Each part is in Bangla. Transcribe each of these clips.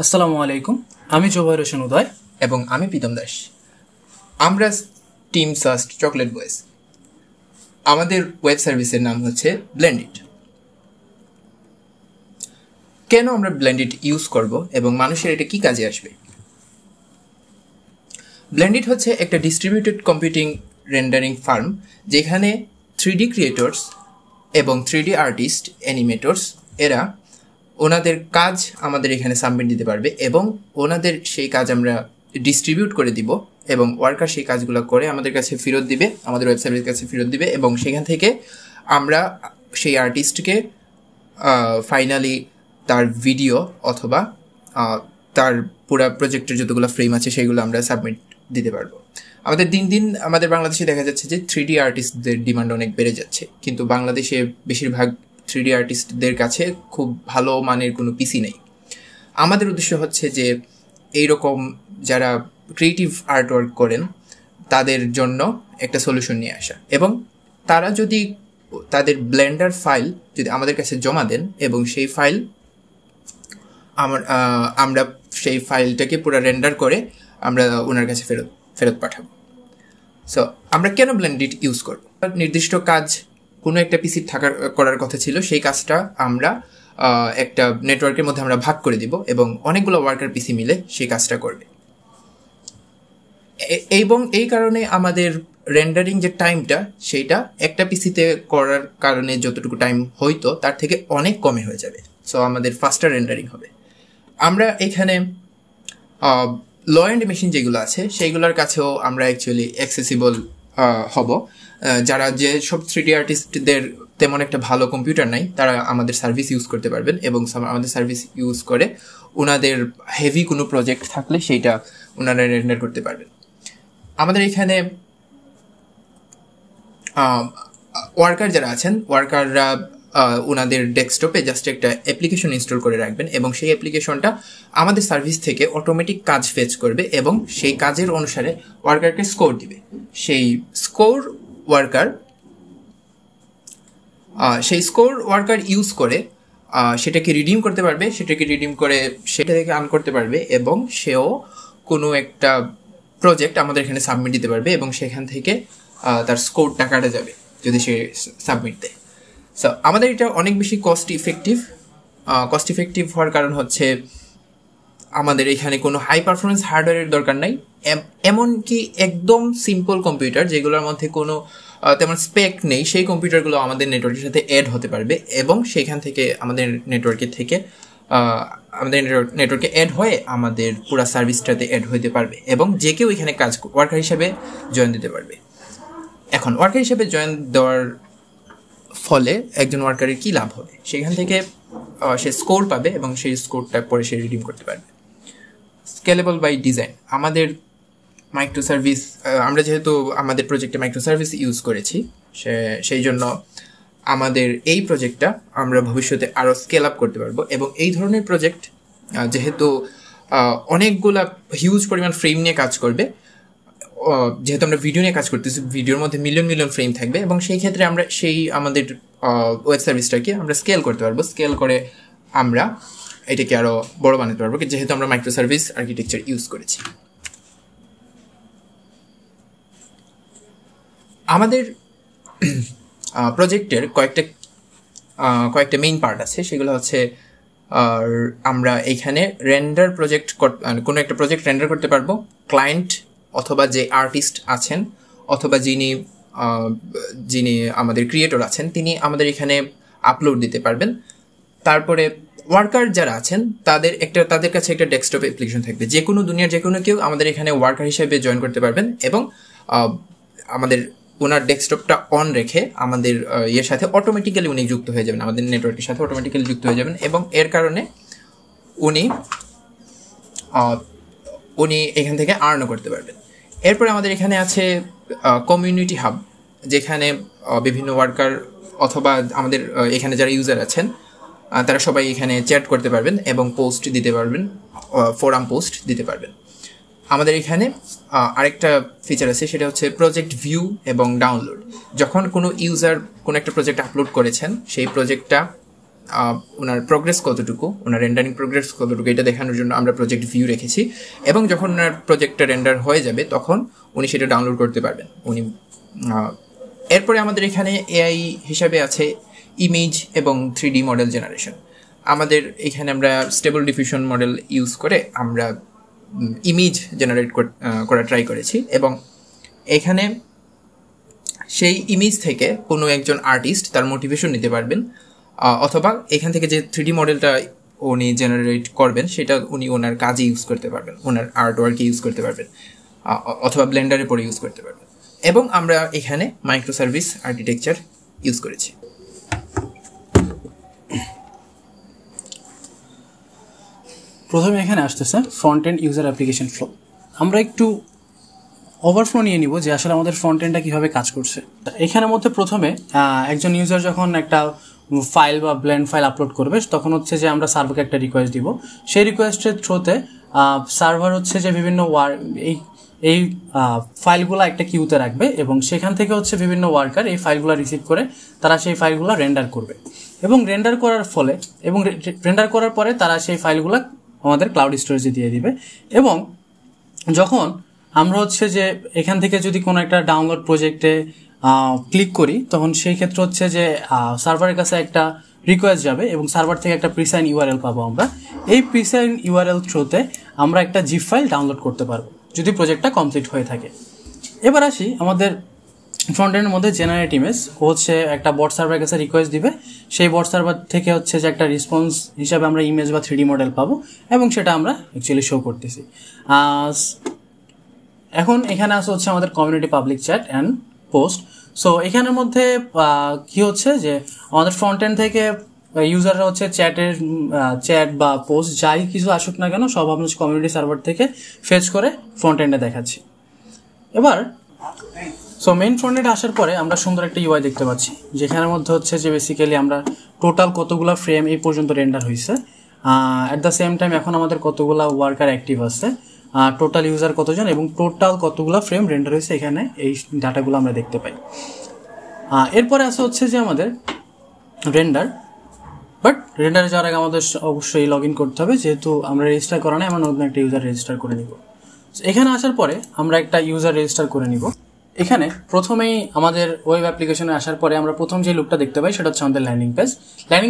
আসসালামু আলাইকুম, আমি জোবাইর হোসেন উদয় এবং আমি প্রীতম দাস। আমরা টিম সাস্ট চকলেট বয়েজ। আমাদের ওয়েব সার্ভিসের নাম হচ্ছে ব্লেন্ডিট। কেন আমরা ব্লেন্ডিট ইউজ করব এবং মানুষের এটা কি কাজে আসবে? ব্লেন্ডিট হচ্ছে একটা ডিস্ট্রিবিউটেড কম্পিউটিং রেন্ডারিং ফার্ম, যেখানে 3D ক্রিয়েটর্স এবং 3D আর্টিস্ট, অ্যানিমেটর্স এরা ওনাদের কাজ আমাদের এখানে সাবমিট দিতে পারবে এবং ওনাদের সেই কাজ আমরা ডিস্ট্রিবিউট করে দিব এবং ওয়ার্কার সেই কাজগুলো করে আমাদের কাছে ফেরত দিবে, আমাদের ওয়েব সার্ভিসের কাছে ফেরত দিবে এবং সেখান থেকে আমরা সেই আর্টিস্টকে ফাইনালি তার ভিডিও অথবা তার পুরো প্রজেক্টের যতগুলো ফ্রেম আছে সেগুলো আমরা সাবমিট দিতে পারবো। আমাদের দিন দিন আমাদের বাংলাদেশে দেখা যাচ্ছে যে 3D আর্টিস্টদের ডিমান্ড অনেক বেড়ে যাচ্ছে, কিন্তু বাংলাদেশে বেশিরভাগ 3D আর্টিস্টদের কাছে খুব ভালো মানের কোনো পিসি নেই। আমাদের উদ্দেশ্য হচ্ছে যে এইরকম যারা ক্রিয়েটিভ আর্ট ওয়ার্ক করেন তাদের জন্য একটা সলিউশন নিয়ে আসা, এবং তারা যদি তাদের ব্লেন্ডার ফাইল যদি আমাদের কাছে জমা দেন এবং সেই ফাইল আমরা সেই ফাইলটাকে পুরো রেন্ডার করে আমরা ওনার কাছে ফেরত পাঠাবো। সো আমরা কেন ব্লেন্ডিট ইউজ করব? নির্দিষ্ট কাজ কোনো একটা পিসি করার কথা ছিল, সেই কাজটা আমরা একটা নেটওয়ার্কের মধ্যে আমরা ভাগ করে দিব এবং অনেকগুলো ওয়ার্কার পিসি মিলে সেই কাজটা করবে। এবং এই কারণে আমাদের রেন্ডারিং যে টাইমটা সেইটা একটা পিসিতে করার কারণে যতটুকু টাইম হইতো তার থেকে অনেক কমে হয়ে যাবে। সো আমাদের ফাস্টার রেন্ডারিং হবে। আমরা এখানে ল অ্যান্ড মেশিন যেগুলো আছে সেইগুলোর কাছেও আমরা অ্যাকচুয়ালি অ্যাক্সেসিবল হব। যারা যে সব 3D আর্টিস্টদের তেমন একটা ভালো কম্পিউটার নাই তারা আমাদের সার্ভিস ইউজ করতে পারবেন এবং আমাদের সার্ভিস ইউজ করে ওনাদের হেভি কোনো প্রজেক্ট থাকলে সেইটা ওনারা রেন্ডার করতে পারবেন। আমাদের এখানে ওয়ার্কার যারা আছেন, ওয়ার্কাররা ওনাদের ডেস্কটপে জাস্ট একটা অ্যাপ্লিকেশন ইনস্টল করে রাখবেন এবং সেই অ্যাপ্লিকেশনটা আমাদের সার্ভিস থেকে অটোমেটিক কাজ ফেচ করবে এবং সেই কাজের অনুসারে ওয়ার্কারকে স্কোর দিবে। সেই স্কোর ওয়ার্কার ইউজ করে সেটাকে রিডিম করতে পারবে, সেটা থেকে আর্ন করতে পারবে এবং সেও কোনো একটা প্রজেক্ট আমাদের এখানে সাবমিট দিতে পারবে এবং সেখান থেকে তার স্কোর টাকাটা যাবে যদি সে সাবমিট দেয়। সো আমাদের এটা অনেক বেশি কস্ট ইফেক্টিভ হওয়ার কারণ হচ্ছে আমাদের এখানে কোনো হাই পারফরমেন্স হার্ডওয়্যারের দরকার নাই। এমনকি একদম সিম্পল কম্পিউটার যেগুলোর মধ্যে কোনো তেমন স্পেক নেই সেই কম্পিউটারগুলো আমাদের নেটওয়ার্কের সাথে অ্যাড হতে পারবে এবং সেখান থেকে আমাদের নেটওয়ার্কে অ্যাড হয়ে আমাদের পুরো সার্ভিসটাতে অ্যাড হতে পারবে এবং যে কেউ এখানে কাজ ওয়ার্কার হিসেবে জয়েন দিতে পারবে। এখন ওয়ার্কার হিসেবে জয়েন দেওয়ার ফলে একজন ওয়ার্কারের কী লাভ হবে? সেখান থেকে সে স্কোর পাবে এবং সেই স্কোরটা পরে সে রিডিম করতে পারবে। Scalable by design. আমাদের মাইক্রো সার্ভিস, আমরা যেহেতু আমাদের প্রজেক্টে মাইক্রো সার্ভিস ইউজ করেছি সেই জন্য আমাদের এই প্রজেক্টটা আমরা ভবিষ্যতে আরও স্কেল আপ করতে পারবো এবং এই ধরনের প্রজেক্ট যেহেতু অনেকগুলা হিউজ পরিমাণ ফ্রেম নিয়ে কাজ করবে, যেহেতু আমরা ভিডিও নিয়ে কাজ করতেছি, ভিডিওর মধ্যে মিলিয়ন ফ্রেম থাকবে এবং সেই ক্ষেত্রে আমরা আমাদের ওয়েব সার্ভিসটাকে আমরা স্কেল করতে পারবো। স্কেল করে আমরা এটাকে আরও বড় বানাতে পারবো যেহেতু আমরা মাইক্রো সার্ভিস আর্কিটেকচার ইউজ করেছি। আমাদের প্রজেক্টের কয়েকটা মেইন পার্ট আছে, সেগুলো হচ্ছে আমরা এইখানে কোনো একটা প্রজেক্ট রেন্ডার করতে পারবো। ক্লায়েন্ট অথবা যে আর্টিস্ট আছেন অথবা যিনি আমাদের ক্রিয়েটর আছেন তিনি আমাদের এখানে আপলোড দিতে পারবেন। তারপরে ওয়ার্কার যারা আছেন তাদের কাছে একটা ডেস্কটপ অ্যাপ্লিকেশন থাকবে, যে কোনো দুনিয়ার যে কোনো কেউ আমাদের এখানে ওয়ার্কার হিসেবে জয়েন করতে পারবেন এবং আমাদের ওনার ডেস্কটপটা অন রেখে আমাদের ইয়ের সাথে অটোমেটিক্যালি উনি যুক্ত হয়ে যাবেন, আমাদের নেটওয়ার্কের সাথে অটোমেটিক্যালি যুক্ত হয়ে যাবেন এবং এর কারণে উনি এখান থেকে আর্নও করতে পারবেন। এরপরে আমাদের এখানে আছে কমিউনিটি হাব, যেখানে বিভিন্ন ওয়ার্কার অথবা আমাদের এখানে যারা ইউজার আছেন তারা সবাই এখানে চ্যাট করতে পারবেন এবং পোস্ট দিতে পারবেন, ফোরাম পোস্ট দিতে পারবেন। আমাদের এখানে আরেকটা ফিচার আছে, সেটা হচ্ছে প্রজেক্ট ভিউ এবং ডাউনলোড। যখন কোনো ইউজার কোনো একটা প্রজেক্ট আপলোড করেছেন সেই প্রজেক্টটা ওনার প্রোগ্রেস কতটুকু, ওনার রেন্ডারিং প্রোগ্রেস কতটুকু, এটা দেখানোর জন্য আমরা প্রজেক্ট ভিউ রেখেছি। এবং যখন ওনার প্রজেক্টটা রেন্ডার হয়ে যাবে তখন উনি সেটা ডাউনলোড করতে পারবেন। এরপরে আমাদের এখানে এআই হিসাবে আছে ইমেজ এবং 3D মডেল জেনারেশন। আমাদের এখানে আমরা স্টেবল ডিফিউশন মডেল ইউজ করে আমরা ইমেজ জেনারেট করা ট্রাই করেছি, এবং এখানে সেই ইমেজ থেকে কোনো একজন আর্টিস্ট তার মোটিভেশন নিতে পারবেন, অথবা এখান থেকে যে 3D মডেলটা উনি জেনারেট করবেন সেটা উনি ওনার কাজে ইউজ করতে পারবেন, ওনার আর্ট ওয়ার্কে ইউজ করতে পারবেন, অথবা ব্লেন্ডারে পরে ইউজ করতে পারবেন। এবং আমরা এখানে মাইক্রো সার্ভিস আর্কিটেকচার ইউজ করেছি। প্রথমে এখানে আসতেছে front end user application flow. আমরা একটু ওভারফ্লো নিয়ে নিব যে আসলে আমাদের ফ্রন্ট এন্ডটা কীভাবে কাজ করছে। এখানের মধ্যে প্রথমে একজন ইউজার যখন একটা ফাইল বা ব্লেন্ড ফাইল আপলোড করবে তখন হচ্ছে যে আমরা সার্ভারকে একটা রিকোয়েস্ট দিব। সেই রিকোয়েস্টের থ্রুতে সার্ভার হচ্ছে যে বিভিন্ন এই ফাইলগুলো একটা কিউতে রাখবে, এবং সেখান থেকে হচ্ছে বিভিন্ন ওয়ার্কার এই ফাইলগুলো রিসিভ করে তারা সেই ফাইলগুলো রেন্ডার করবে, এবং রেন্ডার করার পরে তারা সেই ফাইলগুলো আমাদের ক্লাউড স্টোরেজে দিয়ে দিবে। এবং যখন আমরা হচ্ছে যে এখান থেকে যদি কোনো একটা ডাউনলোড প্রজেক্টে ক্লিক করি তখন সেই ক্ষেত্রে হচ্ছে যে সার্ভারের কাছে একটা রিকোয়েস্ট যাবে এবং সার্ভার থেকে একটা প্রিসাইন ইউআরএল পাবো আমরা। এই প্রিসাইন ইউআরএল থ্রুতে আমরা একটা জিপ ফাইল ডাউনলোড করতে পারবো যদি প্রজেক্টটা কমপ্লিট হয়ে থাকে। এবার আসি আমাদের ফ্রন্ট এন্ডের মধ্যে জেনারেট ইমেজ হচ্ছে একটা বট সার্ভারের কাছে রিকোয়েস্ট দিবে, সেই বট সার্ভার থেকে হচ্ছে যে একটা রেসপন্স হিসাবে আমরা ইমেজ বা 3D মডেল পাবো, এবং সেটা আমরা অ্যাকচুয়ালি শো করতেছি। এখন এখানে আসে হচ্ছে আমাদের community public chat and post. So এখানের মধ্যে কি হচ্ছে যে আমাদের ফ্রন্ট এন্ড থেকে ইউজাররা হচ্ছে চ্যাট বা পোস্ট যাই কিছু আসুক না কেন সব আমরা কমিউনিটি সার্ভার থেকে ফেচ করে ফ্রন্ট এন্ডে দেখাচ্ছি। এবার মেইন ফ্রন্ট এন্ডে আসার পরে আমরা সুন্দর একটা ইউআই দেখতে পাচ্ছি, যেখানের মধ্যে হচ্ছে যে বেসিক্যালি আমরা টোটাল কতগুলো ফ্রেম এই পর্যন্ত রেন্ডার হয়েছে, অ্যাট দ্য সেম টাইম এখন আমাদের কতগুলো ওয়ার্কার অ্যাক্টিভ আছে, টোটাল ইউজার কতজন এবং টোটাল কতগুলো ফ্রেম রেন্ডার হয়েছে, এখানে এই ডাটাগুলো আমরা দেখতে পাই। এরপরে আসা হচ্ছে যে আমাদের রেন্ডারে যাওয়ার আগে আমাদের অবশ্যই লগ ইন করতে হবে, যেহেতু আমরা রেজিস্টার করা নাই, আমরা নতুন একটা ইউজার রেজিস্টার করে নিব। এখানে আসার পরে আমরা একটা ইউজার রেজিস্টার করে নিব। এখানে প্রথমেই আমাদের ওয়েব অ্যাপ্লিকেশনে আসার পরে আমরা প্রথম যে লুকটা দেখতে পাই সেটা হচ্ছে আমাদের ল্যান্ডিং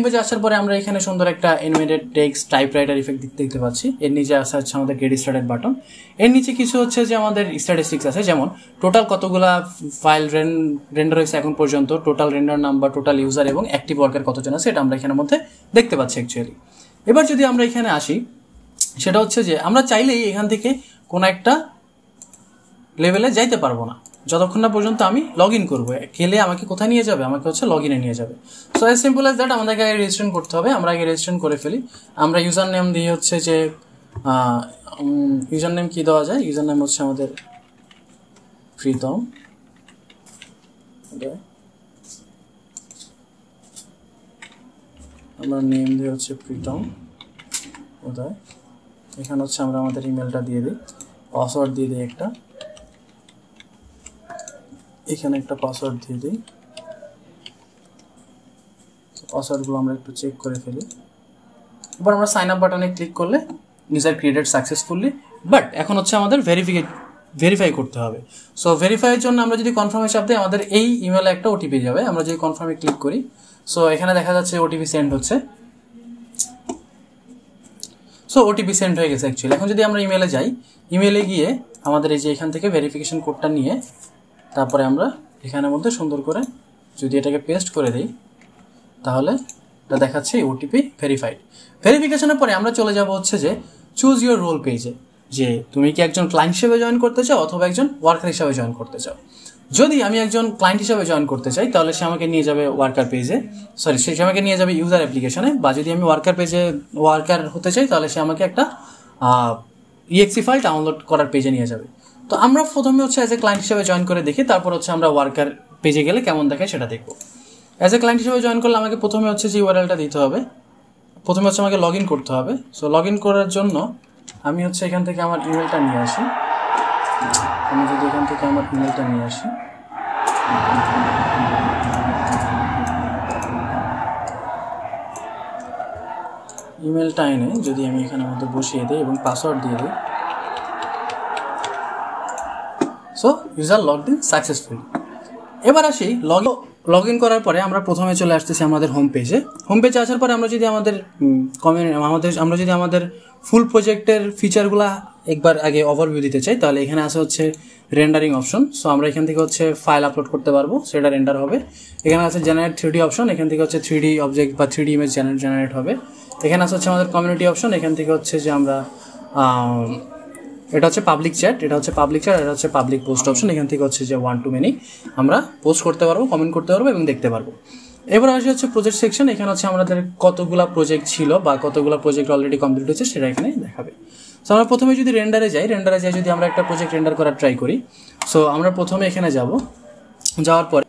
পেজে আসার পরে আমরা এখানে সুন্দর একটা অ্যানিমেটেড টেক্সট টাইপরাইটার ইফেক্ট দেখতে পাচ্ছি। এর নিচে আসা হচ্ছে আমাদের গেট স্টার্টেড বাটন। এর নিচে কিছু হচ্ছে যে আমাদের স্ট্যাটিস্টিক্স আছে, যেমন টোটাল কতগুলা ফাইল রেন্ডার হয়েছে এখন পর্যন্ত, total render number, total user এবং অ্যাক্টিভ ওয়ার্কার কতজন আছে এটা আমরা এখানের মধ্যে দেখতে পাচ্ছি অ্যাকচুয়ালি। এবার যদি আমরা এখানে আসি সেটা হচ্ছে যে আমরা চাইলেই এখান থেকে কোনো একটা লেভেলে যাইতে পারবো না যতক্ষণ না পর্যন্ত আমি লগ ইন করবো। গেলে আমাকে কোথায় নিয়ে যাবে, আমাকে হচ্ছে লগ ইনে নিয়ে যাবে। So as simple as that আমাদেরকে আগে রেজিস্ট্রেশন করতে হবে। আমরা আগে রেজিস্ট্রেশন করে ফেলি। আমরা ইউজার নেম দিয়ে হচ্ছে যে ইউজার নেম কী দেওয়া যায়, ইউজার নেম হচ্ছে আমাদের প্রীতম, আমরা নেম দিয়ে হচ্ছে প্রীতম উদয়। এখানে হচ্ছে আমরা আমাদের ইমেলটা দিয়ে দিই, পাসওয়ার্ড দিয়ে দিই একটা, এখানে একটা পাসওয়ার্ড দিয়ে দিই। পাসওয়ার্ডগুলো আমরা একটু চেক করে ফেলি। এবার আমরা সাইন আপ বাটনে ক্লিক করলে ইউজার ক্রিয়েটেড সাকসেসফুলি, বাট এখন হচ্ছে আমাদের ভেরিফাই করতে হবে। সো ভেরিফাইয়ের জন্য আমরা যদি কনফার্মে চাপ দিই আমাদের এই ইমেলে একটা ওটিপি যাবে। আমরা যদি কনফার্মে ক্লিক করি, সো এখানে দেখা যাচ্ছে ওটিপি সেন্ড হচ্ছে। সো ওটিপি সেন্ড হয়ে গেছে অ্যাকচুয়ালি। এখন যদি আমরা ইমেলে যাই, ইমেলে গিয়ে আমাদের এই যে এখান থেকে ভেরিফিকেশন কোডটা নিয়ে তারপরে আমরা এখানের মধ্যে সুন্দর করে যদি এটাকে পেস্ট করে দিই তাহলে এটা দেখাচ্ছে ওটিপি ভেরিফাইড। ভেরিফিকেশনের পরে আমরা চলে যাব হচ্ছে যে চুজ ইউর রোল পেজে, যে তুমি কি একজন ক্লায়েন্ট হিসেবে জয়েন করতে চাও অথবা একজন ওয়ার্কার হিসেবে জয়েন করতে চাও। যদি আমি একজন ক্লায়েন্ট হিসেবে জয়েন করতে চাই তাহলে সে আমাকে নিয়ে যাবে ওয়ার্কার পেজে, সে আমাকে নিয়ে যাবে ইউজার অ্যাপ্লিকেশনে, বা যদি আমি ওয়ার্কার পেজে ওয়ার্কার হতে চাই তাহলে সে আমাকে একটা EXE ফাইল ডাউনলোড করার পেজে নিয়ে যাবে। তো আমরা প্রথমে হচ্ছে অ্যাজ এ ক্লায়েন্ট হিসেবে জয়েন করে দেখি, তারপর হচ্ছে আমরা ওয়ার্কার পেজে গেলে কেমন দেখায় সেটা দেখবো। অ্যাজ এ ক্লায়েন্ট হিসেবে জয়েন করলে আমাকে প্রথমে হচ্ছে যে ইউআরএলটা দিতে হবে, প্রথমে হচ্ছে আমাকে লগ ইন করতে হবে। সো লগ ইন করার জন্য আমি হচ্ছে এখান থেকে আমার ইমেলটা নিয়ে আসি। আমি যদি এখান থেকে আমার ইমেলটা নিয়ে আসি, ইমেলটা এনে যদি আমি এখানের মধ্যে বসিয়ে দিই এবং পাসওয়ার্ড দিয়ে দিই, so user logged in successfully. এবার আসি লগ ইন করার পরে আমরা প্রথমে চলে আসতেছি আমাদের হোম পেজে। হোম পেজে আসার পরে আমরা যদি আমাদের ফুল প্রজেক্টের ফিচারগুলো একবার আগে ওভারভিউ দিতে চাই, তাহলে এখানে আছে হচ্ছে রেন্ডারিং অপশন। সো আমরা এখান থেকে হচ্ছে ফাইল আপলোড করতে পারবো, সেটা রেন্ডার হবে। এখানে আছে জেনারেট 3D অপশন, এখান থেকে হচ্ছে 3D অবজেক্ট বা 3D ইমেজ জেনারেট হবে। এখানে আছে হচ্ছে আমাদের কমিউনিটি অপশন, এখান থেকে হচ্ছে যে আমরা এটা হচ্ছে পাবলিক চ্যাট, এটা হচ্ছে পাবলিক পোস্ট অপশন। এখান থেকে হচ্ছে যে 1 to many আমরা পোস্ট করতে পারবো, কমেন্ট করতে পারবো এবং দেখতে পারবো। এবার আসে হচ্ছে প্রজেক্ট সেকশন। এখানে হচ্ছে আমাদের কতগুলা প্রজেক্ট ছিল বা কতগুলা প্রজেক্ট অলরেডি কমপ্লিট হয়েছে সেটা এখানে দেখাবে। সো আমরা প্রথমে যদি রেন্ডারে যাই যদি আমরা একটা প্রজেক্ট রেন্ডার করার ট্রাই করি, সো আমরা প্রথমে এখানে যাওয়ার পরে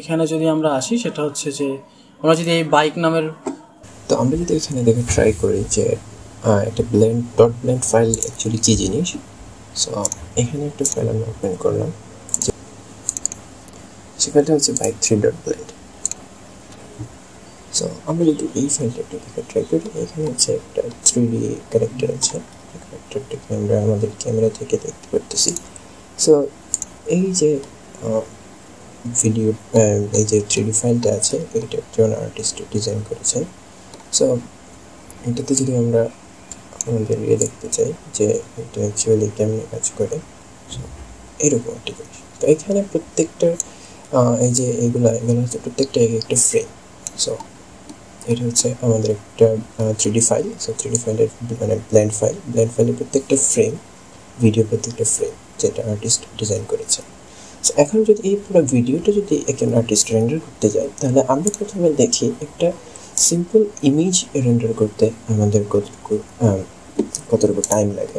এখানে যদি আমরা আসি, সেটা হচ্ছে যে আমরা যদি এই বাইক নামের, তো আমরা যদি এখানে দেখে ট্রাই করি যে একটা ব্লেন্ড ফাইল অ্যাকচুয়ালি কী জিনিস। সো এখানে একটা ফাইল আমি ওপেন করলাম, সেখানটা হচ্ছে bike3.blend। সো আমরা যদি এই ফাইলটা একটু দেখে ট্রাই করি, এখানে হচ্ছে একটা 3D ক্যারেক্টার আছে, ক্যারেক্টারটাকে আমরা আমাদের ক্যামেরা থেকে দেখতে পারতেছি। সো এই যে এই যে 3D ফাইলটা আছে, এটা একজন আর্টিস্ট ডিজাইন করেছেন। সো এটাতে যদি আমরা আমাদের দেখতে চাই যে এটা অ্যাকচুয়ালি কেমনে কাজ করে, এরকম একটা জিনিস। তো এখানে প্রত্যেকটা এই যে এগুলো হচ্ছে প্রত্যেকটা একটা ফ্রেম। সো এটা হচ্ছে আমাদের একটা 3D ফাইল। সো 3D ফাইলের মানে ব্লেন্ড ফাইলের প্রত্যেকটা ফ্রেম, ভিডিও প্রত্যেকটা ফ্রেম যেটা আর্টিস্ট ডিজাইন করেছে। সো এখন যদি এই পুরো ভিডিওটা যদি একজন আর্টিস্ট রেন্ডার করতে যায়, তাহলে আমরা প্রথমে দেখি একটা সিম্পল ইমেজ রেন্ডার করতে আমাদের কতটুকু টাইম লাগে।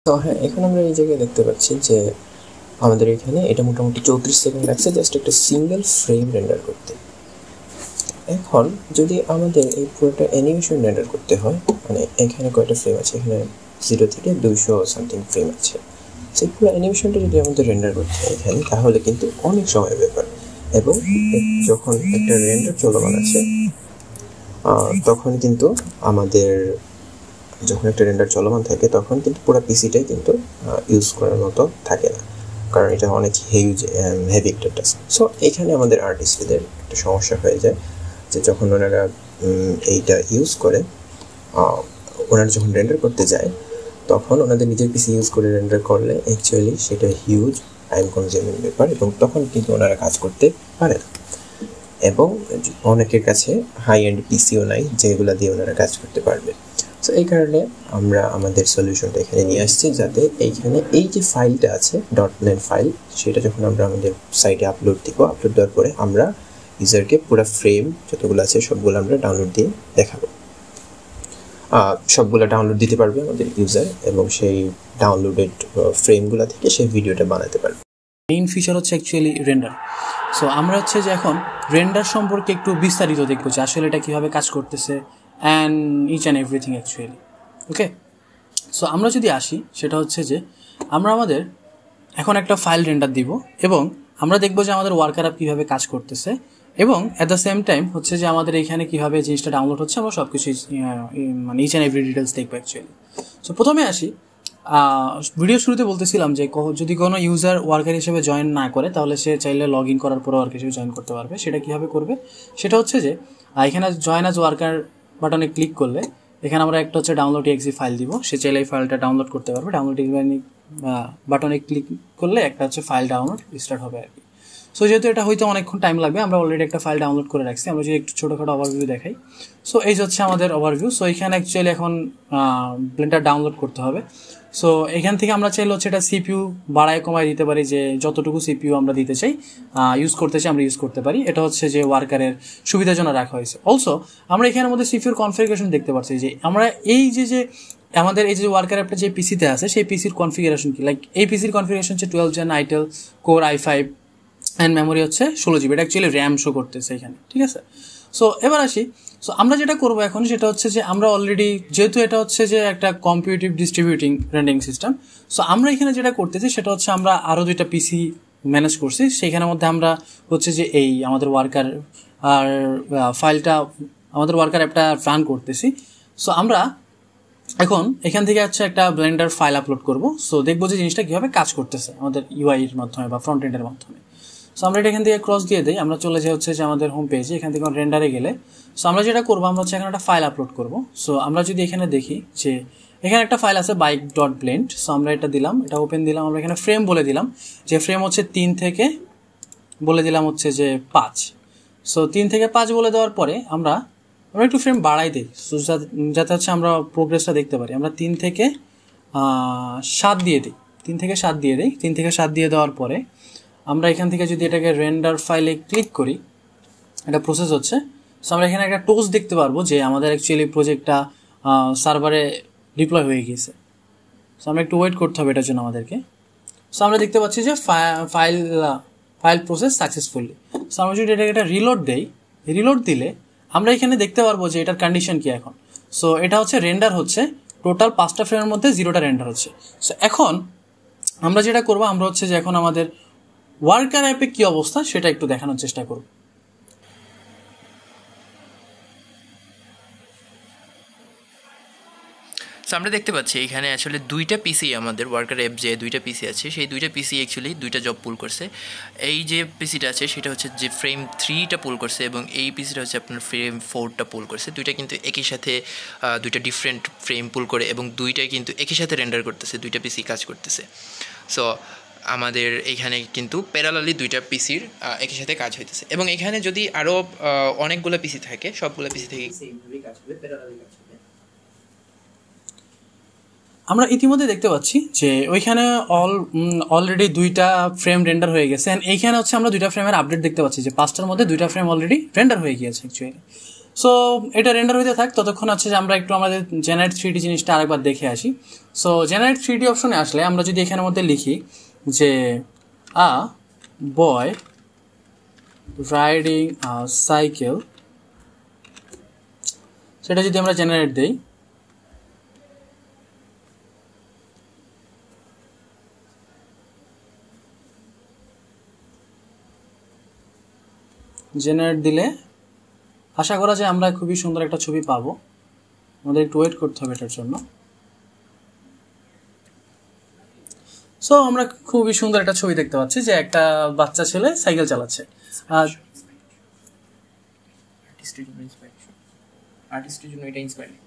তো হ্যাঁ, এখন আমরা এই জায়গায় দেখতে পাচ্ছি যে আমাদের এখানে এটা মোটামুটি 34 সেকেন্ড লাগছে জাস্ট একটা সিঙ্গেল ফ্রেম রেন্ডার করতে। এখন যদি আমাদের এই পুরোটা অ্যানিমেশন রেন্ডার করতে হয়, মানে এখানে কয়টা ফ্রেম আছে, এখানে 0 থেকে 200 সামথিং ফ্রেম আছে। সেই পুরো অ্যানিমেশনটা যদি আমাদের রেন্ডার করতে হয় এখানে, তাহলে কিন্তু অনেক সময় ব্যাপার। এবং যখন একটা রেন্ডার চলমান আছে তখন কিন্তু আমাদের যখন একটা রেন্ডার চলমান থাকে তখন কিন্তু পুরো পিসিটাই কিন্তু ইউজ করার মতো থাকে না, কারণ এটা অনেক হেভি একটা টাস্ক। সো এখানে আমাদের আর্টিস্টদের একটা সমস্যা হয়ে যায় যে যখন ওনারা এইটা ইউজ করে, ওনারা যখন রেন্ডার করতে যায় তখন ওনাদের নিজের পিসি ইউজ করে রেন্ডার করলে অ্যাকচুয়ালি সেটা হিউজ টাইম কনজিউমিং ব্যাপার, এবং তখন কিন্তু ওনারা কাজ করতে পারে না। এবং অনেকের কাছে হাই এন্ড পিসিও নাই যেগুলো দিয়ে ওনারা কাজ করতে পারবে। সো এই কারণে আমরা আমাদের সলিউশনটা এখানে নিয়ে আসছি, যাতে এইখানে এই যে ফাইলটা আছে .blend ফাইল, সেটা যখন আমরা আমাদের সাইটে আপলোড দেওয়ার পরে আমরা ইউজারকে পুরো ফ্রেম যতগুলো আছে সবগুলো আমরা ডাউনলোড দিয়ে দেখাবো। সবগুলো ডাউনলোড দিতে পারবে আমাদের ইউজার, এবং সেই ডাউনলোডেড ফ্রেমগুলো থেকে সেই ভিডিওটা বানাতে পারবে। মেইন ফিচার হচ্ছে অ্যাকচুয়ালি রেন্ডার। সো আমরা হচ্ছে যে এখন রেন্ডার সম্পর্কে একটু বিস্তারিত দেখবো যে আসলে এটা কীভাবে কাজ করতেছে and each and everything actually. Okay, so আমরা যদি আসি, সেটা হচ্ছে যে আমরা আমাদের এখন একটা ফাইল রেন্ডার দিব এবং আমরা দেখবো যে আমাদের ওয়ার্কার অ্যাপ কীভাবে কাজ করতেছে, এবং অ্যাট দ্য সেম টাইম হচ্ছে যে আমাদের এইখানে কীভাবে জিনিসটা ডাউনলোড হচ্ছে আমরা সব কিছু মানে ইচ অ্যান্ড এভরি ডিটেলস দেখবো অ্যাকচুয়ালি। সো প্রথমে আসি, ভিডিও শুরুতে বলতেছিলাম যে যদি কোনো ইউজার ওয়ার্কার হিসেবে জয়েন না করে তাহলে সে চাইলে লগ ইন করার পরে ওয়ার্কার হিসেবে জয়েন করতে পারবে। সেটা কীভাবে করবে, সেটা হচ্ছে যে এখানে জয়েন অ্যাজ ওয়ার্কার বাটনে ক্লিক করলে এখানে আমরা একটা হচ্ছে ডাউনলোড এক্সি ফাইল দিব, সে চাইলে এই ফাইলটা ডাউনলোড করতে পারবে। ডাউনলোড বাটনে ক্লিক করলে একটা হচ্ছে ফাইল ডাউনলোড স্টার্ট হবে আর কি। সো যেহেতু এটা হইতে অনেকক্ষণ টাইম লাগবে, আমরা অলরেডি একটা ফাইল ডাউনলোড করে রাখছি। আমরা যদি একটু ছোটোখাটো ওভারভিউ দেখাই, সো এই হচ্ছে আমাদের ওভারভিউ। সো এখানে অ্যাকচুয়ালি এখন ব্লেন্ডার ডাউনলোড করতে হবে। সো এখান থেকে আমরা চাইলে হচ্ছে এটা সিপিইউ বাড়ায় কমায় দিতে পারি, যে যতটুকু সিপিইউ আমরা দিতে চাই ইউজ করতে চাই আমরা ইউজ করতে পারি। এটা হচ্ছে যে ওয়ার্কারের সুবিধার জন্য রাখা হয়েছে। অলসো আমরা এখানের মধ্যে সিপিইউর কনফিগারেশন দেখতে পাচ্ছি, যে আমরা এই যে আমাদের এই যে ওয়ার্কার অ্যাপটা যে পিসিতে আছে সেই পিসির কনফিগারেশন কি, লাইক এই পিসির কনফিগারেশন হচ্ছে 12 Gen itel core i5 and memory হচ্ছে 16 GB। এটা অ্যাকচুয়ালি র্যাম শো করতেছে এখানে, ঠিক আছে। সো এবার আসি, সো আমরা যেটা করবো এখন সেটা হচ্ছে যে আমরা অলরেডি যেহেতু এটা হচ্ছে যে একটা কম্পিউটিভ ডিস্ট্রিবিউটিং রেন্ডারিং সিস্টেম, সো আমরা এখানে যেটা করতেছি সেটা হচ্ছে আমরা আরও 2টা পিসি ম্যানেজ করছি। সেইখানের মধ্যে আমরা হচ্ছে যে এই আমাদের ওয়ার্কার আর ফাইলটা আমাদের ওয়ার্কার অ্যাপটা রান করতেছি। সো আমরা এখন এখান থেকে হচ্ছে একটা ব্লেন্ডার ফাইল আপলোড করব। সো দেখবো যে জিনিসটা কীভাবে কাজ করতেছে আমাদের ইউআই এর মাধ্যমে বা ফ্রন্ট এন্ডের মাধ্যমে। সো আমরা এটা এখান থেকে ক্রস দিয়ে দিই, আমরা চলে যাই হচ্ছে যে আমাদের হোম পেজে। এখান থেকে রেন্ডারে গেলে সো আমরা যেটা করবো, আমরা হচ্ছে এখানে একটা ফাইল আপলোড করব। সো আমরা যদি এখানে দেখি যে এখানে একটা ফাইল আছে bike.blend। সো আমরা এটা দিলাম, এটা ওপেন দিলাম, আমরা এখানে ফ্রেম বলে দিলাম, যে ফ্রেম হচ্ছে 3 থেকে বলে দিলাম হচ্ছে যে 5। সো 3 থেকে 5 বলে দেওয়ার পরে আমরা একটু ফ্রেম বাড়াই দিই, যাতে হচ্ছে আমরা প্রোগ্রেসটা দেখতে পারি। আমরা 3 থেকে 7 দিয়ে দিই, 3 থেকে 7 দিয়ে দিই। 3 থেকে 7 দিয়ে দেওয়ার পরে আমরা এখান থেকে যদি এটাকে রেন্ডার ফাইলে ক্লিক করি, এটা প্রসেস হচ্ছে। সো আমরা এখানে একটা টোস্ট দেখতে পারবো যে আমাদের অ্যাকচুয়ালি প্রজেক্টটা সার্ভারে ডিপ্লয় হয়ে গিয়েছে। সো আমরা একটু ওয়েট করতে হবে এটার জন্য আমাদেরকে। সো আমরা দেখতে পাচ্ছি যে ফাইল প্রসেস সাকসেসফুলি। সো আমরা যদি এটাকে রিলোড দেই, রিলোড দিলে আমরা এখানে দেখতে পারবো যে এটার কন্ডিশন কি এখন। সো এটা হচ্ছে রেন্ডার হচ্ছে, টোটাল 5টা ফ্রেমের মধ্যে 0টা রেন্ডার হচ্ছে। সো এখন আমরা যেটা করবো, আমরা হচ্ছে যে এখন আমাদের ওয়ার্কার অ্যাপে কী অবস্থা সেটা একটু দেখানোর চেষ্টা করব। সো আমরা দেখতে পাচ্ছি এখানে আসলে 2টা পিসি, আমাদের ওয়ার্কার অ্যাপ যে 2টা পিসি আছে সেই 2টা পিসি অ্যাকচুয়ালি 2টা জব পুল করছে। এই যে পিসিটা আছে সেটা হচ্ছে যে ফ্রেম 3টা পুল করছে, এবং এই পিসিটা হচ্ছে আপনার ফ্রেম 4টা পুল করছে। 2টা কিন্তু একই সাথে 2টা ডিফারেন্ট ফ্রেম পুল করে, এবং 2টাই কিন্তু একই সাথে রেন্ডার করতেছে, 2টা পিসি কাজ করতেছে। সো আমাদের এখানে কিন্তু প্যারালালি 2টা পিসির একই সাথে কাজ হইতেছে, এবং এখানে যদি আরও অনেকগুলো পিসি থাকে, সবগুলো পিসি থেকে সেইভাবেই কাজ হবে, প্যারালালি কাজ হবে। আমরা ইতিমধ্যে দেখতে পাচ্ছি যে ওইখানে অলরেডি 2টা ফ্রেম রেন্ডার হয়ে গেছে। অ্যান্ড এইখানে হচ্ছে আমরা 2টা ফ্রেমের আপডেট দেখতে পাচ্ছি যে 5টার মধ্যে 2টা ফ্রেম অলরেডি রেন্ডার হয়ে গিয়েছে অ্যাকচুয়ালি। সো এটা রেন্ডার হইতে থাক, ততক্ষণ হচ্ছে যে আমরা একটু আমাদের জেনারেট 3D জিনিসটা আরেকবার দেখে আসি। সো জেনারেট 3D অপশনে আসলে আমরা যদি এখানের মধ্যে লিখি যে আ বয় রাইডিং আ সাইকেল, সেটা যদি আমরা জেনারেট দিই, জেনারেট দিলে আশা করা যায় আমরা খুবই সুন্দর একটা ছবি পাবো। আমাদের একটু ওয়েট করতে হবে এটার জন্য। সো আমরা খুবই সুন্দর একটা ছবি দেখতে পাচ্ছি যে একটা বাচ্চা ছেলে সাইকেল চালাচ্ছে। আর্টিস্টের জন্য এটা ইন্সপায়ারিং।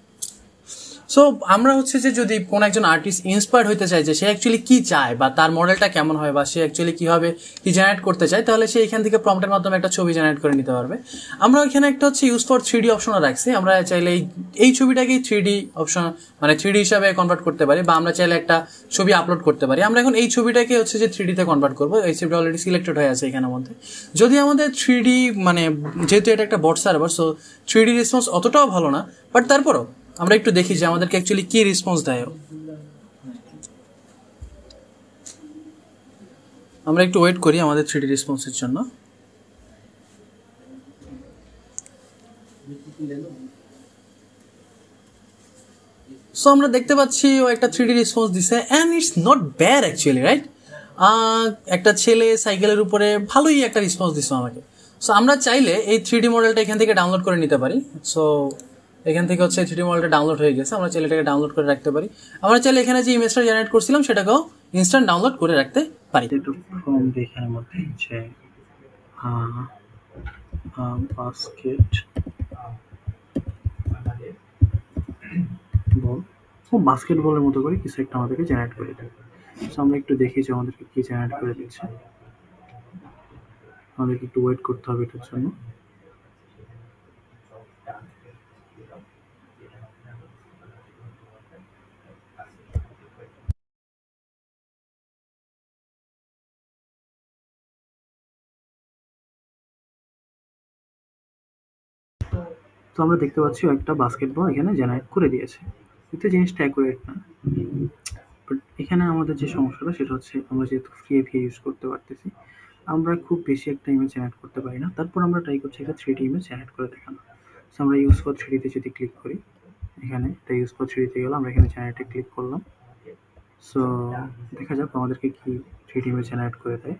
সো আমরা হচ্ছে যে যদি কোনো একজন আর্টিস্ট ইন্সপায়ার্ড হতে চায় যে সে অ্যাকচুয়ালি কী চায় বা তার মডেলটা কেমন হয় বা সে অ্যাকচুয়ালি কীভাবে কি জেনারেট করতে চায়, তাহলে সে এখান থেকে প্রম্পটের মাধ্যমে একটা ছবি জেনারেট করে নিতে পারবে। আমরা এখানে একটা হচ্ছে ইউজ ফর 3D অপশনও রাখছি। আমরা চাইলে এই ছবিটাকেই 3D অপশন মানে 3D হিসাবে কনভার্ট করতে পারি, বা আমরা চাইলে একটা ছবি আপলোড করতে পারি। আমরা এখন এই ছবিটাকে হচ্ছে যে 3D তে কনভার্ট করবো। এই ছবিটা অলরেডি সিলেক্টেড হয়ে আছে এখানের মধ্যে। যদি আমাদের 3D মানে যেহেতু এটা একটা বট সার্ভার, সো 3D রেসপন্স অতটাও ভালো না, বাট তারপরও আমরা একটু দেখি যে আমাদেরকে অ্যাকচুয়ালি কি রেসপন্স দেয়। আমরা একটু ওয়েট করি আমাদের 3D রেসপন্সের জন্য। সো আমরা দেখতে পাচ্ছি ও একটা 3D রেসপন্স দিছে, and it's not bad actually, right? একটা ছেলে সাইকেলের উপরে ভালোই একটা রেসপন্স দিছে আমাকে। সো আমরা চাইলে এই 3D মডেলটা এখান থেকে ডাউনলোড করে নিতে পারি। সো এখান থেকে হচ্ছে 3D মডেলটা ডাউনলোড হয়ে গেছে, আমরা চাইলে এটাকে ডাউনলোড করে রাখতে পারি। আমরা চাইলে এখানে যে ইমেজটা জেনারেট করছিলাম সেটাকেও ইনস্ট্যান্ট ডাউনলোড করে রাখতে পারি। একটু ফর্ম দেখার মধ্যে যে বাস্কেট বল, ও বাস্কেটবলের মতো করে কিছু একটা আমাদেরকে জেনারেট করে দেবে। সো আমরা একটু দেখি যে আমাদেরকে কি জেনারেট করে দিচ্ছে। আমাদেরকে একটু ওয়েট করতে হবে এটার জন্য। তো আমরা দেখতে পাচ্ছি একটা বাস্কেটবল এখানে জেনারেট করে দিয়েছে, কিন্তু জিনিসটা অ্যাকুরেট না। বাট এখানে আমাদের যে সমস্যাটা সেটা হচ্ছে আমরা যেহেতু ফ্রি এপিআই ইউজ করতে পারতেছি, আমরা খুব বেশি একটা ইমেজ জেনারেট করতে পারি না। তারপর আমরা ট্রাই করছি একটা 3D ইমেজ জেনারেট করে দেখানো। সো আমরা ইউজ ফর 3D যদি ক্লিক করি, এখানে এটা ইউজ ফর 3D গেলাম, আমরা এখানে জেনারেটে ক্লিক করলাম। সো দেখা যাক আমাদেরকে কি 3D ইমেজ জেনারেট করে দেয়।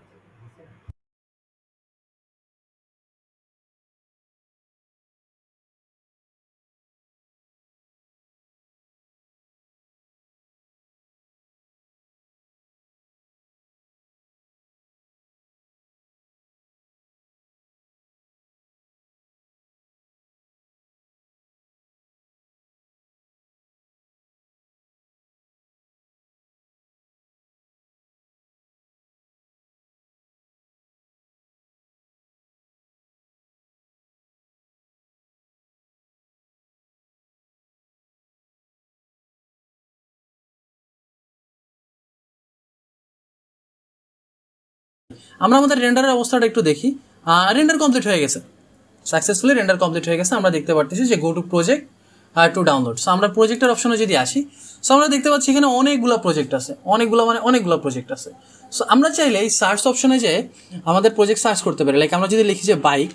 আমরা আমাদের রেন্ডারের অবস্থাটা একটু দেখি। রেন্ডার কমপ্লিট হয়ে গেছে, সাকসেসফুলি রেন্ডার কমপ্লিট হয়ে গেছে। আমরা দেখতে পারতেছি যে go to project to download. So আমরা প্রজেক্টের অপশনে যদি আসি, সো আমরা দেখতে পাচ্ছি এখানে অনেকগুলো প্রজেক্ট আছে, অনেকগুলো প্রজেক্ট আছে। সো আমরা চাইলে এই সার্চ অপশনে যে আমাদের প্রজেক্ট সার্চ করতে পারি। লাইক আমরা যদি লিখি যে বাইক,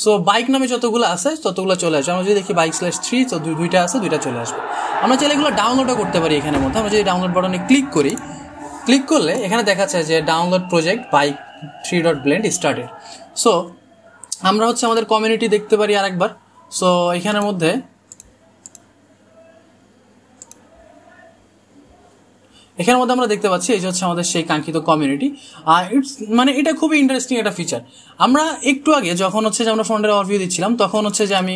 সো বাইক নামে যতগুলো আছে ততগুলো চলে আসবে। আমরা যদি দেখি বাইক/3, তো দুইটা আছে, দুইটা চলে আসবে। আমরা চাইলে এগুলো ডাউনলোডও করতে পারি এখানের মধ্যে। আমরা যদি ডাউনলোড বাটনে ক্লিক করি, ক্লিক করলে এখানে দেখাচ্ছে যে download project bike 3.blend started. So আমরা হচ্ছে আমাদের কমিউনিটি দেখতে পারি আরেকবার। সো এখানের মধ্যে আমরা দেখতে পাচ্ছি এই যে হচ্ছে আমাদের সেই কাঙ্ক্ষিত কমিউনিটি। আর মানে এটা খুবই ইন্টারেস্টিং একটা ফিচার। আমরা একটু আগে যখন হচ্ছে যে আমরা ফ্রন্টের ওভারভিউ দিচ্ছিলাম, তখন হচ্ছে যে আমি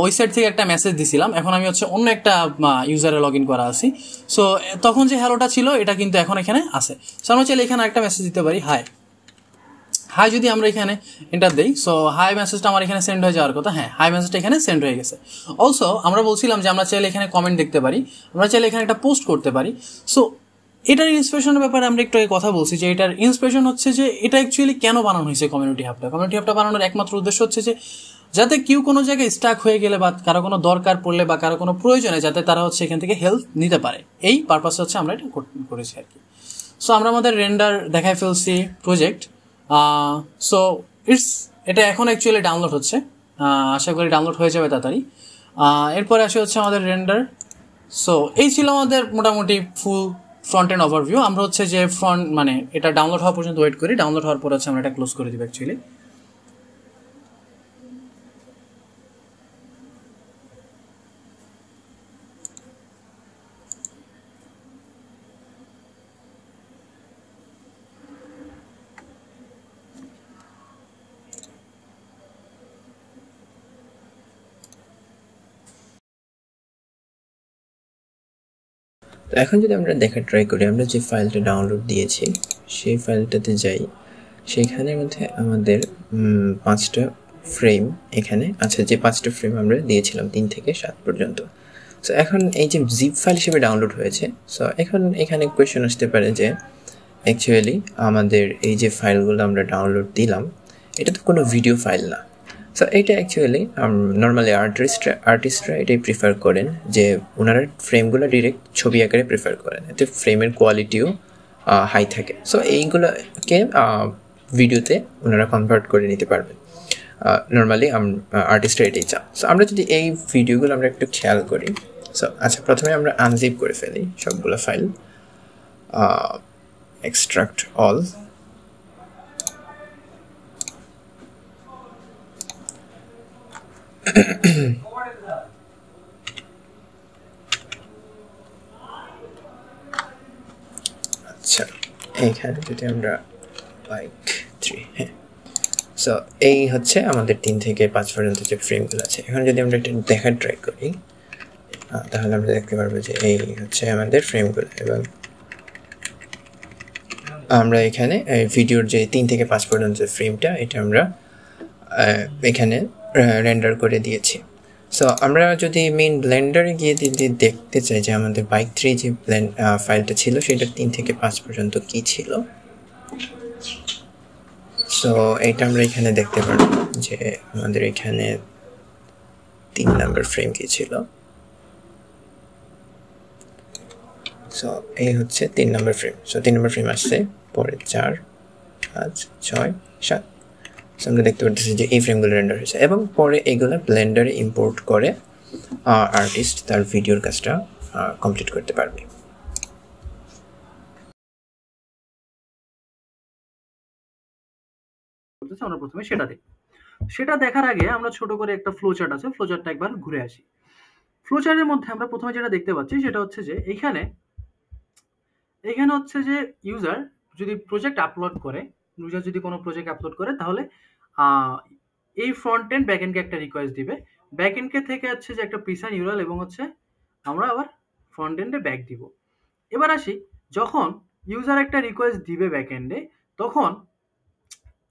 ওয়েবসাইট থেকে একটা মেসেজ দিছিলাম, এখন আমি হচ্ছে অন্য একটা ইউজারে লগ ইন করা আছি। সো তখন যে হ্যালোটা ছিল এটা কিন্তু এখন এখানে আছে। সো আমরা চাইলে এখানে একটা মেসেজ দিতে পারি, হাই যদি আমরা এখানে এন্টার দেই। সো হাই মেসেজটা আমার এখানে সেন্ড হয়ে যাওয়ার কথা। হ্যাঁ, হাই মেসেজটা এখানে সেন্ড হয়ে গেছে। অলসো আমরা বলছিলাম যে আমরা চাইলে এখানে কমেন্ট দেখতে পারি, আমরা চাইলে এখানে একটা পোস্ট করতে পারি। সো এটার ইন্সপিরেশনের ব্যাপারে আমরা একটু কথা বলছি যে এটার ইন্সপিরেশন হচ্ছে যে এটা অ্যাকচুয়ালি কেন বানানো হয়েছে কমিউনিটি হাবটা বানানোর একমাত্র উদ্দেশ্য হচ্ছে যে যাতে কেউ কোনো জায়গায় স্টাক হয়ে গেলে বা কারো কোনো দরকার পড়লে বা কারো কোনো প্রয়োজনে যাতে তারা হচ্ছে এখান থেকে হেল্প নিতে পারে, এই পারপাসে হচ্ছে আমরা এটা করেছি আর কি। সো আমরা আমাদের রেন্ডার দেখায় ফেলছি প্রজেক্ট। সো এটা এখন অ্যাকচুয়ালি ডাউনলোড হচ্ছে, আশা করি ডাউনলোড হয়ে যাবে তাড়াতাড়ি। এরপরে আসে হচ্ছে আমাদের রেন্ডার। সো এই ছিল আমাদের মোটামুটি ফুল ফ্রন্ট এন্ড ওভারভিউ। আমরা হচ্ছে যে এটা ডাউনলোড হওয়া পর্যন্ত ওয়েট করি। ডাউনলোড হওয়ার পর হচ্ছে আমরা এটা ক্লোজ করে দিব অ্যাকচুয়ালি। তো এখন যদি আমরা দেখা ট্রাই করি, আমরা যে ফাইলটা ডাউনলোড দিয়েছি সেই ফাইলটাতে যাই, সেইখানের মধ্যে আমাদের 5টা ফ্রেম এখানে আছে, যে 5টা ফ্রেম আমরা দিয়েছিলাম 3 থেকে 7 পর্যন্ত। সো এখন এই যে জিপ ফাইল হিসেবে ডাউনলোড হয়েছে। সো এখন এখানে কোয়েশ্চেন আসতে পারে যে অ্যাকচুয়ালি আমাদের এই যে ফাইলগুলো আমরা ডাউনলোড দিলাম এটা তো কোনো ভিডিও ফাইল না। সো এটা অ্যাকচুয়ালি নর্মালি আর্টিস্টরা এটাই প্রিফার করেন যে ওনারা ফ্রেমগুলো ডিরেক্ট ছবি আকারে প্রিফার করেন, এতে ফ্রেমের কোয়ালিটিও হাই থাকে। সো এইগুলোকে ভিডিওতে ওনারা কনভার্ট করে নিতে পারবেন। নর্মালি আর্টিস্টরা এটাই চান। সো আমরা যদি এই ভিডিওগুলো আমরা একটু খেয়াল করি। সো আচ্ছা, প্রথমে আমরা আনজিপ করে ফেলি সবগুলো ফাইল, এক্সট্রাক্ট অল। আচ্ছা, এইখানে যদি আমরা বাইক 3, হ্যাঁ, সো এই হচ্ছে আমাদের 3 থেকে 5 পর্যন্ত যে ফ্রেমগুলো আছে। এখন যদি আমরা এটা দেখার ট্রাই করি তাহলে আমরা দেখতে পারবো যে এই হচ্ছে আমাদের ফ্রেমগুলো, এবং আমরা এখানে ভিডিওর যে 3 থেকে 5 পর্যন্ত ফ্রেমটা এটা আমরা এখানে রেন্ডার করে দিয়েছি। সো আমরা যদি মেইন ব্লেন্ডারে গিয়ে দেখতে চাই যে আমাদের বাইক 3 যে ফাইলটা ছিল সেটা 3 থেকে 5 পর্যন্ত কি ছিল, সো এটা আমরা এখানে দেখতে পারবো যে আমাদের এখানে 3 নাম্বার ফ্রেম কি ছিল। সো এই হচ্ছে 3 number frame. So 3 number frame আসছে, পরে 4, 5, 6, 7। সো আমরা দেখতে পাচ্ছি যে এই ফ্রেমগুলো রেন্ডার হয়েছে এবং পরে এগুলো ব্লেন্ডারে ইম্পোর্ট করে আর্টিস্ট তার ভিডিওর কাজটা কমপ্লিট করতে পারবে। আমরা প্রথমে সেটা দেখি। সেটা দেখার আগে আমরা ছোট করে একটা ফ্লো চার্ট আছে, ফ্লো চার্টটা একবার ঘুরে আসি। ফ্লো চার্টের মধ্যে আমরা প্রথমে যেটা দেখতে পাচ্ছি সেটা হচ্ছে যে এখানে হচ্ছে যে ইউজার যদি প্রজেক্ট আপলোড করে, ইউজার যদি কোনো প্রজেক্ট আপলোড করে তাহলে এই ফ্রন্ট এন্ড ব্যাক এন্ডকে একটা রিকোয়েস্ট দিবে। ব্যাক এন্ডকে থেকে হচ্ছে যে একটা প্রিসাইন ইউআরএল এবং হচ্ছে আমরা আবার ফ্রন্ট এন্ডে ব্যাক দিব। এবার আসি, যখন ইউজার একটা রিকোয়েস্ট দিবে ব্যাক এন্ডে, তখন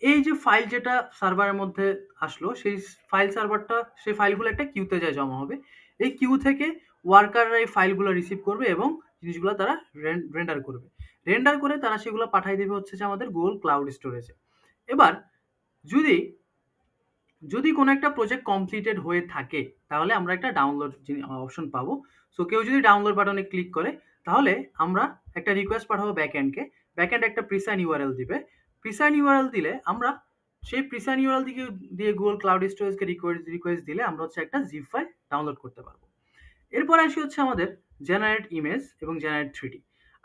এই যে ফাইল যেটা সার্ভারের মধ্যে আসলো সেই ফাইল সার্ভারটা, সেই ফাইলগুলো একটা কিউতে যায় জমা হবে। এই কিউ থেকে ওয়ার্কাররা এই ফাইলগুলো রিসিভ করবে এবং জিনিসগুলো তারা রেন্ডার করবে। রেন্ডার করে তারা সেগুলো পাঠিয়ে দেবে হচ্ছে যে আমাদের গুগল ক্লাউড স্টোরেজে। এবার যদি কোনো একটা প্রজেক্ট কমপ্লিটেড হয়ে থাকে তাহলে আমরা একটা ডাউনলোড অপশন পাবো। সো কেউ যদি ডাউনলোড বাটনে ক্লিক করে তাহলে আমরা একটা রিকোয়েস্ট পাঠাবো ব্যাকএন্ডকে। ব্যাকএন্ড একটা প্রিসাইন ইউআরএল দিবে। প্রিসাইন ইউআরএল দিলে আমরা সেই প্রিসাইন ইউআরএল দিয়ে গুগল ক্লাউড স্টোরেজকে রিকোয়েস্ট দিলে আমরা হচ্ছে একটা জিপ ফাইল ডাউনলোড করতে পারবো। এরপর আসি হচ্ছে আমাদের জেনারেট ইমেজ এবং জেনারেট 3D।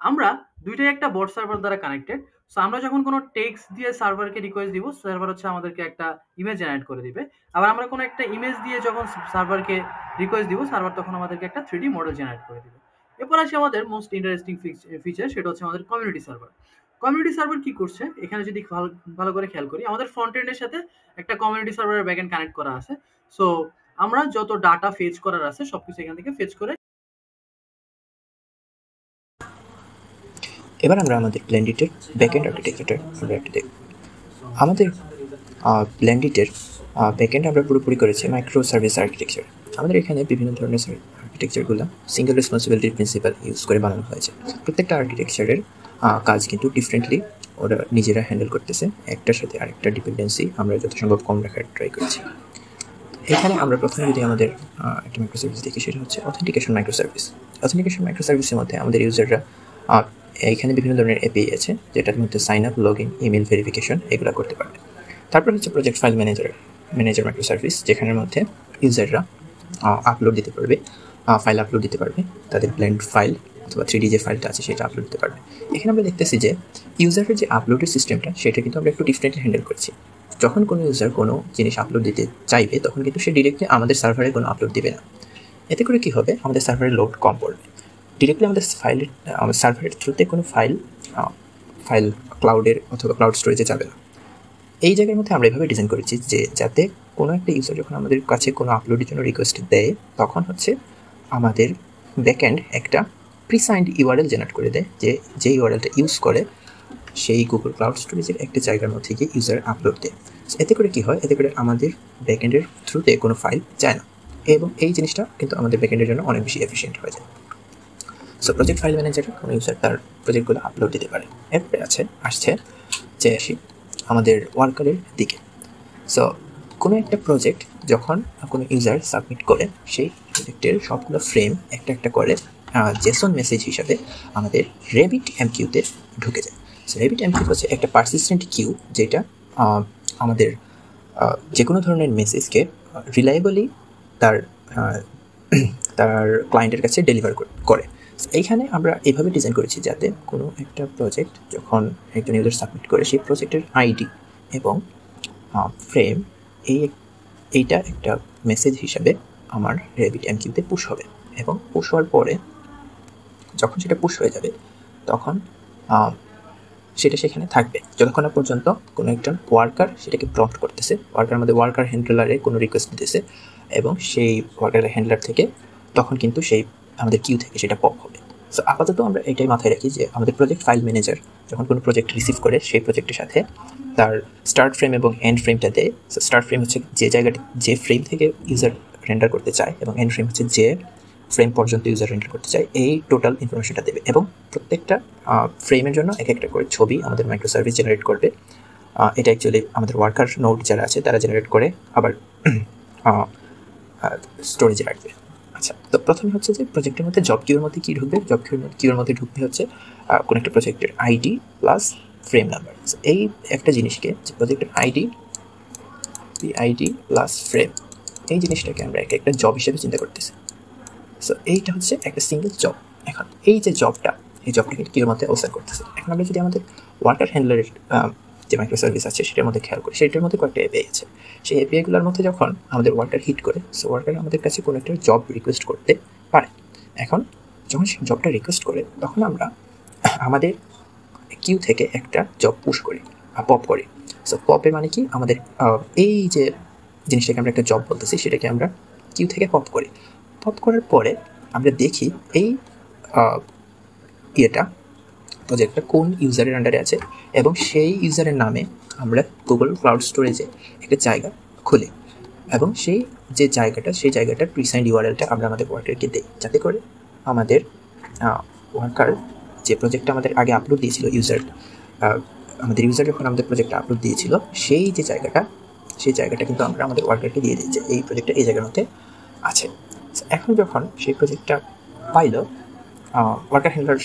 আমরা দুইটাই একটা বট সার্ভার দ্বারা কানেক্টেড। সো আমরা যখন কোনো টেক্সট দিয়ে সার্ভারকে রিকোয়েস্ট দিব, সার্ভার হচ্ছে আমাদেরকে একটা ইমেজ জেনারেট করে দিবে। আবার আমরা কোনো একটা ইমেজ দিয়ে যখন সার্ভারকে রিকোয়েস্ট দিব, সার্ভার তখন আমাদেরকে একটা 3D মডেল জেনারেট করে দিবে। এরপর আসি আমাদের মোস্ট ইন্টারেস্টিং ফিচার, সেটা হচ্ছে আমাদের কমিউনিটি সার্ভার। কমিউনিটি সার্ভার কি করছে, এখানে যদি ভালো করে খেয়াল করি, আমাদের ফ্রন্ট এন্ডের সাথে একটা কমিউনিটি সার্ভারের ব্যাকএন্ড কানেক্ট করা আছে। সো আমরা যত ডাটা ফেচ করার আছে সবকিছু এখান থেকে ফেচ করে। এবার আমরা আমাদের ব্লেন্ডিটের ব্যাকএন্ড আর্কিটেকচারটা আমরা একটু দেখব। আমাদের ব্লেন্ডিটের ব্যাকএন্ড আমরা পুরোপুরি করেছি মাইক্রো সার্ভিস আর্কিটেকচার। আমাদের এখানে বিভিন্ন ধরনের আর্কিটেকচারগুলো সিঙ্গেল রেসপন্সিবিলিটির প্রিন্সিপাল ইউজ করে বানানো হয়েছে। প্রত্যেকটা আর্কিটেকচারের কাজ কিন্তু ডিফারেন্টলি ওরা নিজেরা হ্যান্ডেল করতেছে। একটার সাথে আরেকটা ডিপেন্ডেন্সি আমরা যথাসম্ভব কম রাখার ট্রাই করেছি। এখানে আমরা প্রথমে যদি আমাদের একটা মাইক্রো সার্ভিস দেখি, সেটা হচ্ছে authentication micro service. Authentication micro সার্ভিসের মধ্যে আমাদের ইউজাররা এখানে বিভিন্ন ধরনের এপিআই আছে, যেটার মধ্যে sign up, log in, email verification এগুলো করতে পারবে। তারপর হচ্ছে project file manager micro service, যেখানের মধ্যে ইউজাররা আপলোড দিতে পারবে, ফাইল আপলোড দিতে পারবে, তাদের ব্লেন্ড ফাইল অথবা 3D যে ফাইলটা আছে সেটা আপলোড দিতে পারবে। এখানে আমরা দেখতেছি যে ইউজারের যে আপলোডের সিস্টেমটা সেটা কিন্তু আমরা একটু ডিফারেন্টলি হ্যান্ডেল করছি। যখন কোনো ইউজার কোনো জিনিস আপলোড দিতে চাইবে তখন কিন্তু সে ডিরেক্টলি আমাদের সার্ভারে কোনো আপলোড দিবে না। এতে করে কী হবে, আমাদের সার্ভারের লোড কম পড়বে। ডিরেক্টলি আমাদের সার্ভারের থ্রুতে কোনো ফাইল ক্লাউডের অথবা ক্লাউড স্টোরেজে যাবে না। এই জায়গার মধ্যে আমরা এভাবে ডিজাইন করেছি যে যাতে কোনো একটা ইউজার যখন আমাদের কাছে কোনো আপলোডের জন্য রিকোয়েস্ট দেয় তখন হচ্ছে আমাদের ব্যাকএন্ড একটা প্রিসাইন্ড ইউআরএল জেনারেট করে দেয়, যে ইউআরএলটা ইউজ করে সেই গুগল ক্লাউড স্টোরেজের একটা জায়গার মধ্যে গিয়ে ইউজার আপলোড দেয়। এতে করে কী হয়, এতে করে আমাদের ব্যাকএন্ডের থ্রুতে কোনো ফাইল যায় না এবং এই জিনিসটা কিন্তু আমাদের ব্যাকএন্ডের জন্য অনেক বেশি এফিসিয়েন্ট হয়ে যায়। সো প্রজেক্ট ফাইল ম্যানেজারে কোনো ইউজার তার প্রজেক্টগুলো আপলোড দিতে পারে। এরপরে আসছে যে আসি আমাদের ওয়ার্কারের দিকে। সো কোনো একটা প্রজেক্ট যখন কোনো ইউজার সাবমিট করে সেই প্রজেক্টের সবগুলো ফ্রেম একটা একটা করে জেসন মেসেজ হিসাবে আমাদের রেবিট এমকিউতে ঢুকে যায়। সো রেবিট এমকিউ হচ্ছে একটা পারসিস্টেন্ট কিউ, যেটা আমাদের যে কোনো ধরনের মেসেজকে রিলায়েবলি তার ক্লায়েন্টের কাছে ডেলিভার করে। এইখানে আমরা এইভাবে ডিজাইন করেছি যাতে কোনো একটা প্রজেক্ট যখন একজন ইউজার সাবমিট করে সেই প্রজেক্টের আইডি এবং ফ্রেম এইটা একটা মেসেজ হিসাবে আমার রেবিট এমকিউতে পুশ হবে এবং পুশ হওয়ার পরে যখন সেটা পুশ হয়ে যাবে তখন সেটা সেখানে থাকবে যতক্ষণ না পর্যন্ত কোনো একজন ওয়ার্কার সেটাকে প্রম্পট করতেছে। ওয়ার্কার আমাদের ওয়ার্কার হ্যান্ডলারে কোনো রিকোয়েস্ট দিতেছে এবং সেই ওয়ার্কার হ্যান্ডলার থেকে তখন কিন্তু সেই আমাদের কিউ থেকে সেটা পপ হবে। সো আপাতত আমরা এটাই মাথায় রাখি যে আমাদের প্রজেক্ট ফাইল ম্যানেজার যখন কোনো প্রজেক্ট রিসিভ করে সেই প্রজেক্টের সাথে তার স্টার্ট ফ্রেম এবং এন্ড ফ্রেমটা দেয়। সো স্টার্ট ফ্রেম হচ্ছে যে জায়গাটি যে ফ্রেম থেকে ইউজার রেন্ডার করতে চায় এবং এন্ড ফ্রেম হচ্ছে যে ফ্রেম পর্যন্ত ইউজার রেন্ডার করতে চায়, এই টোটাল ইনফরমেশনটা দেবে। এবং প্রত্যেকটা ফ্রেমের জন্য এক একটা করে ছবি আমাদের মাইক্রো সার্ভিস জেনারেট করবে। এটা অ্যাকচুয়ালি আমাদের ওয়ার্কার নোড যারা আছে তারা জেনারেট করে আবার স্টোরেজে রাখবে। আচ্ছা, তো প্রথমে হচ্ছে যে প্রজেক্টের মধ্যে জব কিউর মধ্যে কী ঢুকবে, জব কিউর মধ্যে ঢুকবে হচ্ছে কোনো একটা প্রজেক্টের আইডি প্লাস ফ্রেম নাম্বার। এই একটা জিনিসকে যে প্রজেক্টের আইডি প্লাস ফ্রেম, এই জিনিসটাকে আমরা একটা জব হিসেবে চিন্তা করতেছি। সো এইটা হচ্ছে একটা সিঙ্গেল জব। এখন এই যে জবটা, এই জবটাকে কিউর মধ্যে অবস্থান করতেছে। এখন আমরা যদি আমাদের ওয়ার্কার হ্যান্ডলারের যে মাইক্রো সার্ভিস আছে সেটার মধ্যে খেয়াল করি, সেটার মধ্যে কয়েকটা এপিআই আছে। সেই এপিআইগুলোর মধ্যে যখন আমাদের ওয়ার্কার হিট করে, সো ওয়ার্কার আমাদের কাছে কোনো একটা জব রিকোয়েস্ট করতে পারে। এখন যখন সেই জবটা রিকোয়েস্ট করে তখন আমরা আমাদের কিউ থেকে একটা জব পুশ করি, পপ করি। সো পপের মানে কি, আমাদের এই যে জিনিসটাকে আমরা একটা জব বলতেছি সেটাকে আমরা কিউ থেকে পপ করি। পপ করার পরে আমরা দেখি এই প্রজেক্টটা কোন ইউজারের আন্ডারে আছে এবং সেই ইউজারের নামে আমরা গুগল ক্লাউড স্টোরেজে একটা জায়গা খুলি এবং সেই জায়গাটার প্রিসাইন্ড ইউআরএলটা আমরা আমাদের ওয়ার্কারকে দিই, যাতে করে আমাদের ওয়ার্কার যে প্রজেক্টটা আমাদের আগে আপলোড দিয়েছিল, আমাদের ইউজার যখন আমাদের প্রজেক্টটা আপলোড দিয়েছিল সেই জায়গাটা কিন্তু আমরা আমাদের ওয়ার্কারকে দিয়ে দিই যে এই প্রজেক্টটা এই জায়গার মধ্যে আছে। এখন যখন সেই প্রজেক্টটা পাইল, ওয়ার্কার হ্যান্ডলার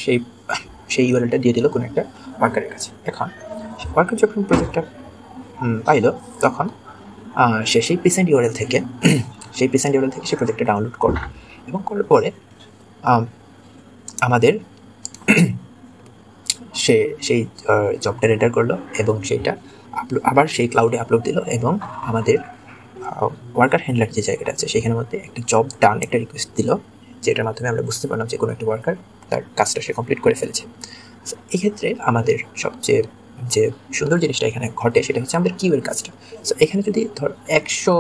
সেই ইউআরএলটা দিয়ে দিল কোনো একটা ওয়ার্কারের কাছে। এখন ওয়ার্কার যখন প্রজেক্টটা পাইল তখন সে সেই প্রিসেন্ট ইউআরএল থেকে সেই প্রজেক্টটা ডাউনলোড করল এবং করার পরে আমাদের সেই জবটা রেন্ডার করলো এবং সেইটা আবার সেই ক্লাউডে আপলোড দিল এবং আমাদের ওয়ার্কার হ্যান্ডলার যে জায়গাটা আছে সেখানের মধ্যে একটা জব ডান একটা রিকোয়েস্ট দিল, যেটার মাধ্যমে আমরা বুঝতে পারলাম যে কোনো একটা ওয়ার্কার তার কাজটা সে কমপ্লিট করে ফেলেছে। এক্ষেত্রে আমাদের সবচেয়ে যে সুন্দর জিনিসটা এখানে ঘটে সেটা হচ্ছে আমাদের কিউয়ের কাজটা। সো এখানে যদি ধর 100,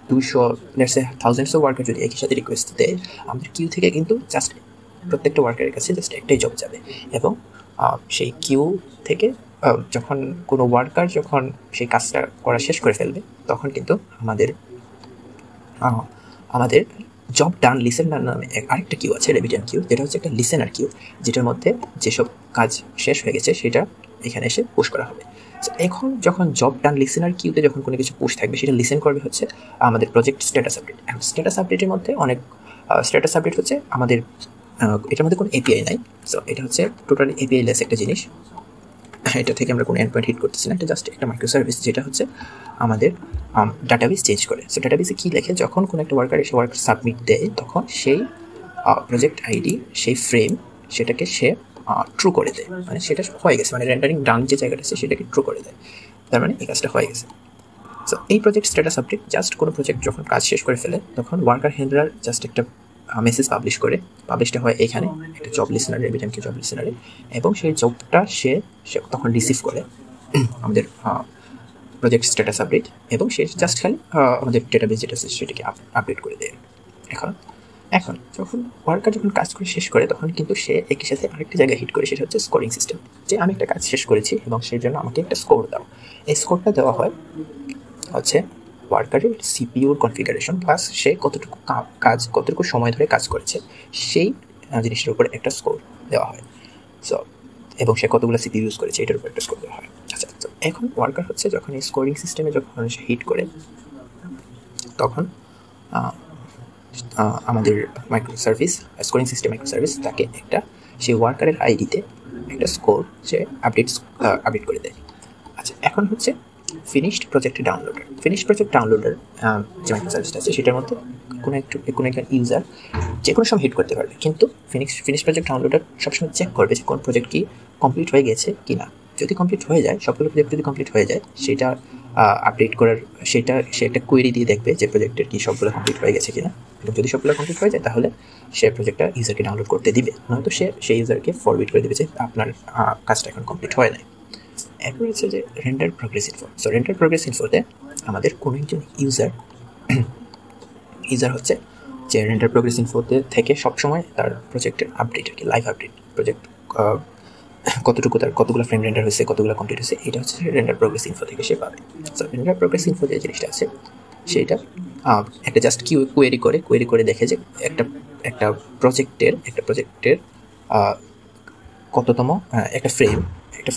200, let's say thousands of worker যদি একই সাথে রিকোয়েস্ট দেয়, আমাদের কিউ থেকে কিন্তু জাস্ট প্রত্যেকটা ওয়ার্কারের কাছে জাস্ট একটাই জব যাবে এবং সেই কিউ থেকে যখন কোনো ওয়ার্কার যখন সেই কাজটা করা শেষ করে ফেলবে তখন কিন্তু আমাদের জব ডান লিসেনার নামে আরেকটা কিউ আছে, রেভিডেন্ট কিউ, যেটা হচ্ছে একটা লিসেনার কিউ, যেটার মধ্যে যেসব কাজ শেষ হয়ে গেছে সেটা এখানে এসে পুশ করা হবে। এখন যখন জব ডান লিসেনার কিউতে যখন কোনো কিছু পুশ থাকবে সেটা লিসেন করবে হচ্ছে আমাদের প্রজেক্ট স্ট্যাটাস আপডেট। এখন স্ট্যাটাস আপডেটের মধ্যে অনেক স্ট্যাটাস আপডেট হচ্ছে আমাদের এটার মধ্যে কোনো এপিআই নাই। সো এটা হচ্ছে টোটালি এপিআই লেস একটা জিনিস। এটা থেকে আমরা কোনো এন্ডপয়েন্ট হিট করতেছি না, এটা জাস্ট একটা মাইক্রো সার্ভিস যেটা হচ্ছে আমাদের ডাটাবেস চেঞ্জ করে। সো ডাটাবেসে কী লেখে, যখন কোনো একটা ওয়ার্কার এসে ওয়ার্কার সাবমিট দেয় তখন সেই প্রজেক্ট আইডি সেই ফ্রেম সেটাকে সে ট্রু করে দেয়, মানে সেটা হয়ে গেছে, মানে রেন্ডারিং ডান যে জায়গাটা আছে সেটাকে ট্রু করে দেয়, তার মানে এই কাজটা হয়ে গেছে। সো এই প্রজেক্ট স্ট্যাটাস আপডেট জাস্ট কোনো প্রজেক্ট যখন কাজ শেষ করে ফেলে তখন ওয়ার্কার হ্যান্ডলার জাস্ট একটা মেসেজ পাবলিশ করে, পাবলিশটা হয় এখানে একটা জব লিসেনার, রেভিডেন্ট কিউ জব লিসেনারে, এবং সেই জবটা সে তখন রিসিভ করে আমাদের প্রজেক্ট স্ট্যাটাস আপডেট এবং সে জাস্ট খালি আমাদের ডেটাবেস যেটা আছে সেটাকে আপডেট করে দেয়। এখন যখন ওয়ার্কার যখন কাজ করে শেষ করে তখন কিন্তু সে একই সাথে আরেকটা জায়গায় হিট করে, সেটা হচ্ছে স্কোরিং সিস্টেম, যে আমি একটা কাজ শেষ করেছি এবং সেই জন্য আমাকে একটা স্কোর দাও। এই স্কোরটা দেওয়া হয় হচ্ছে ওয়ার্কারের সিপিইউর কনফিগারেশন প্লাস সে কতটুকু সময় ধরে কাজ করেছে সেই জিনিসটার উপরে একটা স্কোর দেওয়া হয়। সো এবং সে কতগুলো সিপিইউ ইউজ করেছে এটার উপর একটা স্কোর দেওয়া হয়। আচ্ছা, তো এখন ওয়ার্কার হচ্ছে যখন এই স্কোরিং সিস্টেমে যখন সে হিট করে তখন আমাদের micro service scoring system micro service তাকে একটা সেই ওয়ার্কারের আইডিতে একটা স্কোর সে আপডেট করে দেয়। আচ্ছা, এখন হচ্ছে ফিনিশড প্রজেক্ট ডাউনলোডার যে মাইক্রো সার্ভিসটা আছে সেটার মধ্যে কোনো একটা ইউজার যে কোনো সময় হিট করতে পারবে, কিন্তু ফিনিশ প্রজেক্ট ডাউনলোডার সবসময় চেক করবে যে কোন প্রজেক্ট কি কমপ্লিট হয়ে গেছে কি না। যদি কমপ্লিট হয়ে যায়, সবগুলো প্রজেক্ট যদি কমপ্লিট হয়ে যায়, সেটা আপডেট করার সে একটা কোয়েরি দিয়ে দেখবে যে প্রজেক্টের কি সবগুলো কমপ্লিট হয়ে গেছে কিনা, এবং যদি সবগুলো কমপ্লিট হয়ে যায় তাহলে সে প্রজেক্টটা ইউজারকে ডাউনলোড করতে দিবে, নয়তো সেই ইউজারকে ফরওয়ার্ড করে দেবে যে আপনার কাজটা এখন কমপ্লিট হয় নাই। এরপর হচ্ছে যে render progress info. So render progress ইনফোতে আমাদের কোনো একজন ইউজার হচ্ছে যে রেন্ডার প্রোগ্রেস ইনফোতে থেকে সবসময় তার প্রজেক্টের আপডেট আর কি, লাইভ আপডেট, প্রজেক্ট কতটুকু তার কতগুলো ফ্রেম রেন্ডার হয়েছে, কতগুলো কমপ্লিট হয়েছে, এটা হচ্ছে রেন্ডার প্রোগ্রেস ইনফো থেকে সে পাবে। সো রেন্ডার প্রোগ্রেস ইনফো যে জিনিসটা আছে সেইটা একটা জাস্ট কোয়েরি করে দেখে যে একটা প্রজেক্টের কততম একটা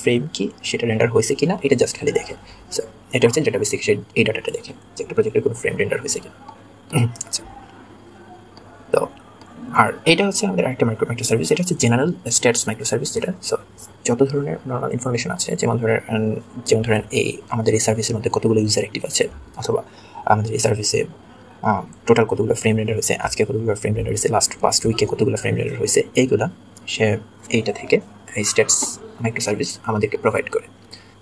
ফ্রেম কি সেটা রেন্ডার হয়েছে কিনা, এটা জাস্ট খালি দেখে। সো এটা হচ্ছে ডেটাবেস থেকে সে এই ডাটাটা দেখে যে একটা প্রজেক্টের কোনো ফ্রেম রেন্ডার হয়েছে কিনা। আচ্ছা, তো আর এটা হচ্ছে আমাদের একটা মাইক্রো সার্ভিস, এটা হচ্ছে জেনারেল স্ট্যাটস মাইক্রো সার্ভিস, যেটা সো যত ধরনের নর্মাল ইনফরমেশন আছে, যেমন ধরেন আমাদের এই সার্ভিসের মধ্যে কতগুলো ইউজার অ্যাক্টিভ আছে, অথবা আমাদের এই সার্ভিসে টোটাল কতগুলো ফ্রেম রেন্ডার হয়েছে, আজকে কতগুলো ফ্রেম রেন্ডার হয়েছে, পাস্ট উইকে কতগুলো ফ্রেম রেন্ডার হয়েছে, এইগুলা সে এইটা থেকে এই স্ট্যাটস মাইক্রো সার্ভিস আমাদেরকে প্রোভাইড করে।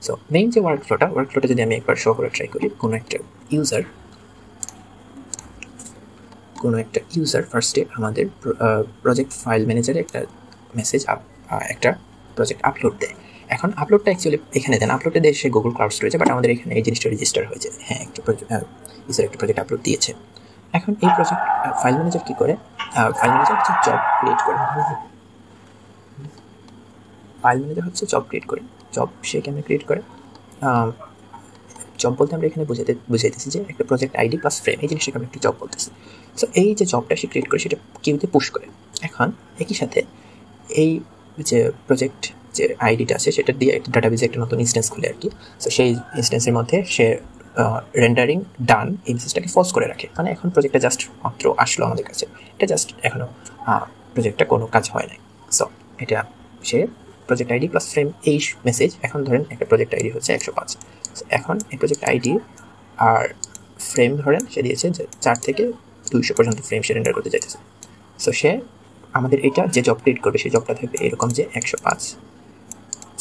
সো মেইন যে ওয়ার্কফ্লোটা যদি আমি একবার শো করে ট্রাই করি, কোনো একটা ইউজার ফার্স্টে আমাদের প্রজেক্ট ফাইল ম্যানেজারে একটা মেসেজ একটা প্রজেক্ট আপলোড দেয়। এখন আপলোডটা অ্যাকচুয়ালি এখানে দেন, আপলোডটা দিয়ে সে গুগল ক্লাউড স্টোরেজে, বাট আমাদের এখানে এই জিনিসটা রেজিস্টার হয়েছে, হ্যাঁ একটা প্রজেক্ট আপলোড দিয়েছে। এখন এই প্রজেক্ট ফাইল ম্যানেজার কী করে, ফাইল ম্যানেজার হচ্ছে জব ক্রিয়েট করে, জব সে কেমন ক্রিয়েট করে, জব বলতে আমরা এখানে বুঝাইতেছি যে একটা প্রজেক্ট আইডি প্লাস ফ্রেম, এই জিনিসটাকে আমরা একটি জব বলতেছি। সো এই যে জবটা সে ক্রিয়েট করে সেটা কিউতে পুশ করে। এখন একই সাথে এই যে প্রজেক্ট যে আইডিটা আছে সেটা দিয়ে একটা ডাটাবেজে একটা নতুন ইনস্ট্যান্স খুলে আর কি। সো সেই ইনস্ট্যান্সের মধ্যে সে রেন্ডারিং ডান এই মেসেজটাকে ফলস করে রাখে, মানে এখন প্রজেক্টটা জাস্ট মাত্র আসলো আমাদের কাছে, এটা জাস্ট এখনও প্রজেক্টটা কোনো কাজ হয় নাই। সো এটা সে প্রজেক্ট আইডি প্লাস ফ্রেম এই মেসেজ, এখন ধরেন একটা প্রজেক্ট আইডি হচ্ছে 105, এখন এই প্রজেক্ট আইডি আর ফ্রেম ধরেন সে দিয়েছে যে 4 থেকে 200 পর্যন্ত ফ্রেম সে রেন্ডার করতে চাইতেছে। সো সে আমাদের এটা যে জব ক্রিয়েট করবে সেই জবটা থাকবে এরকম যে 105,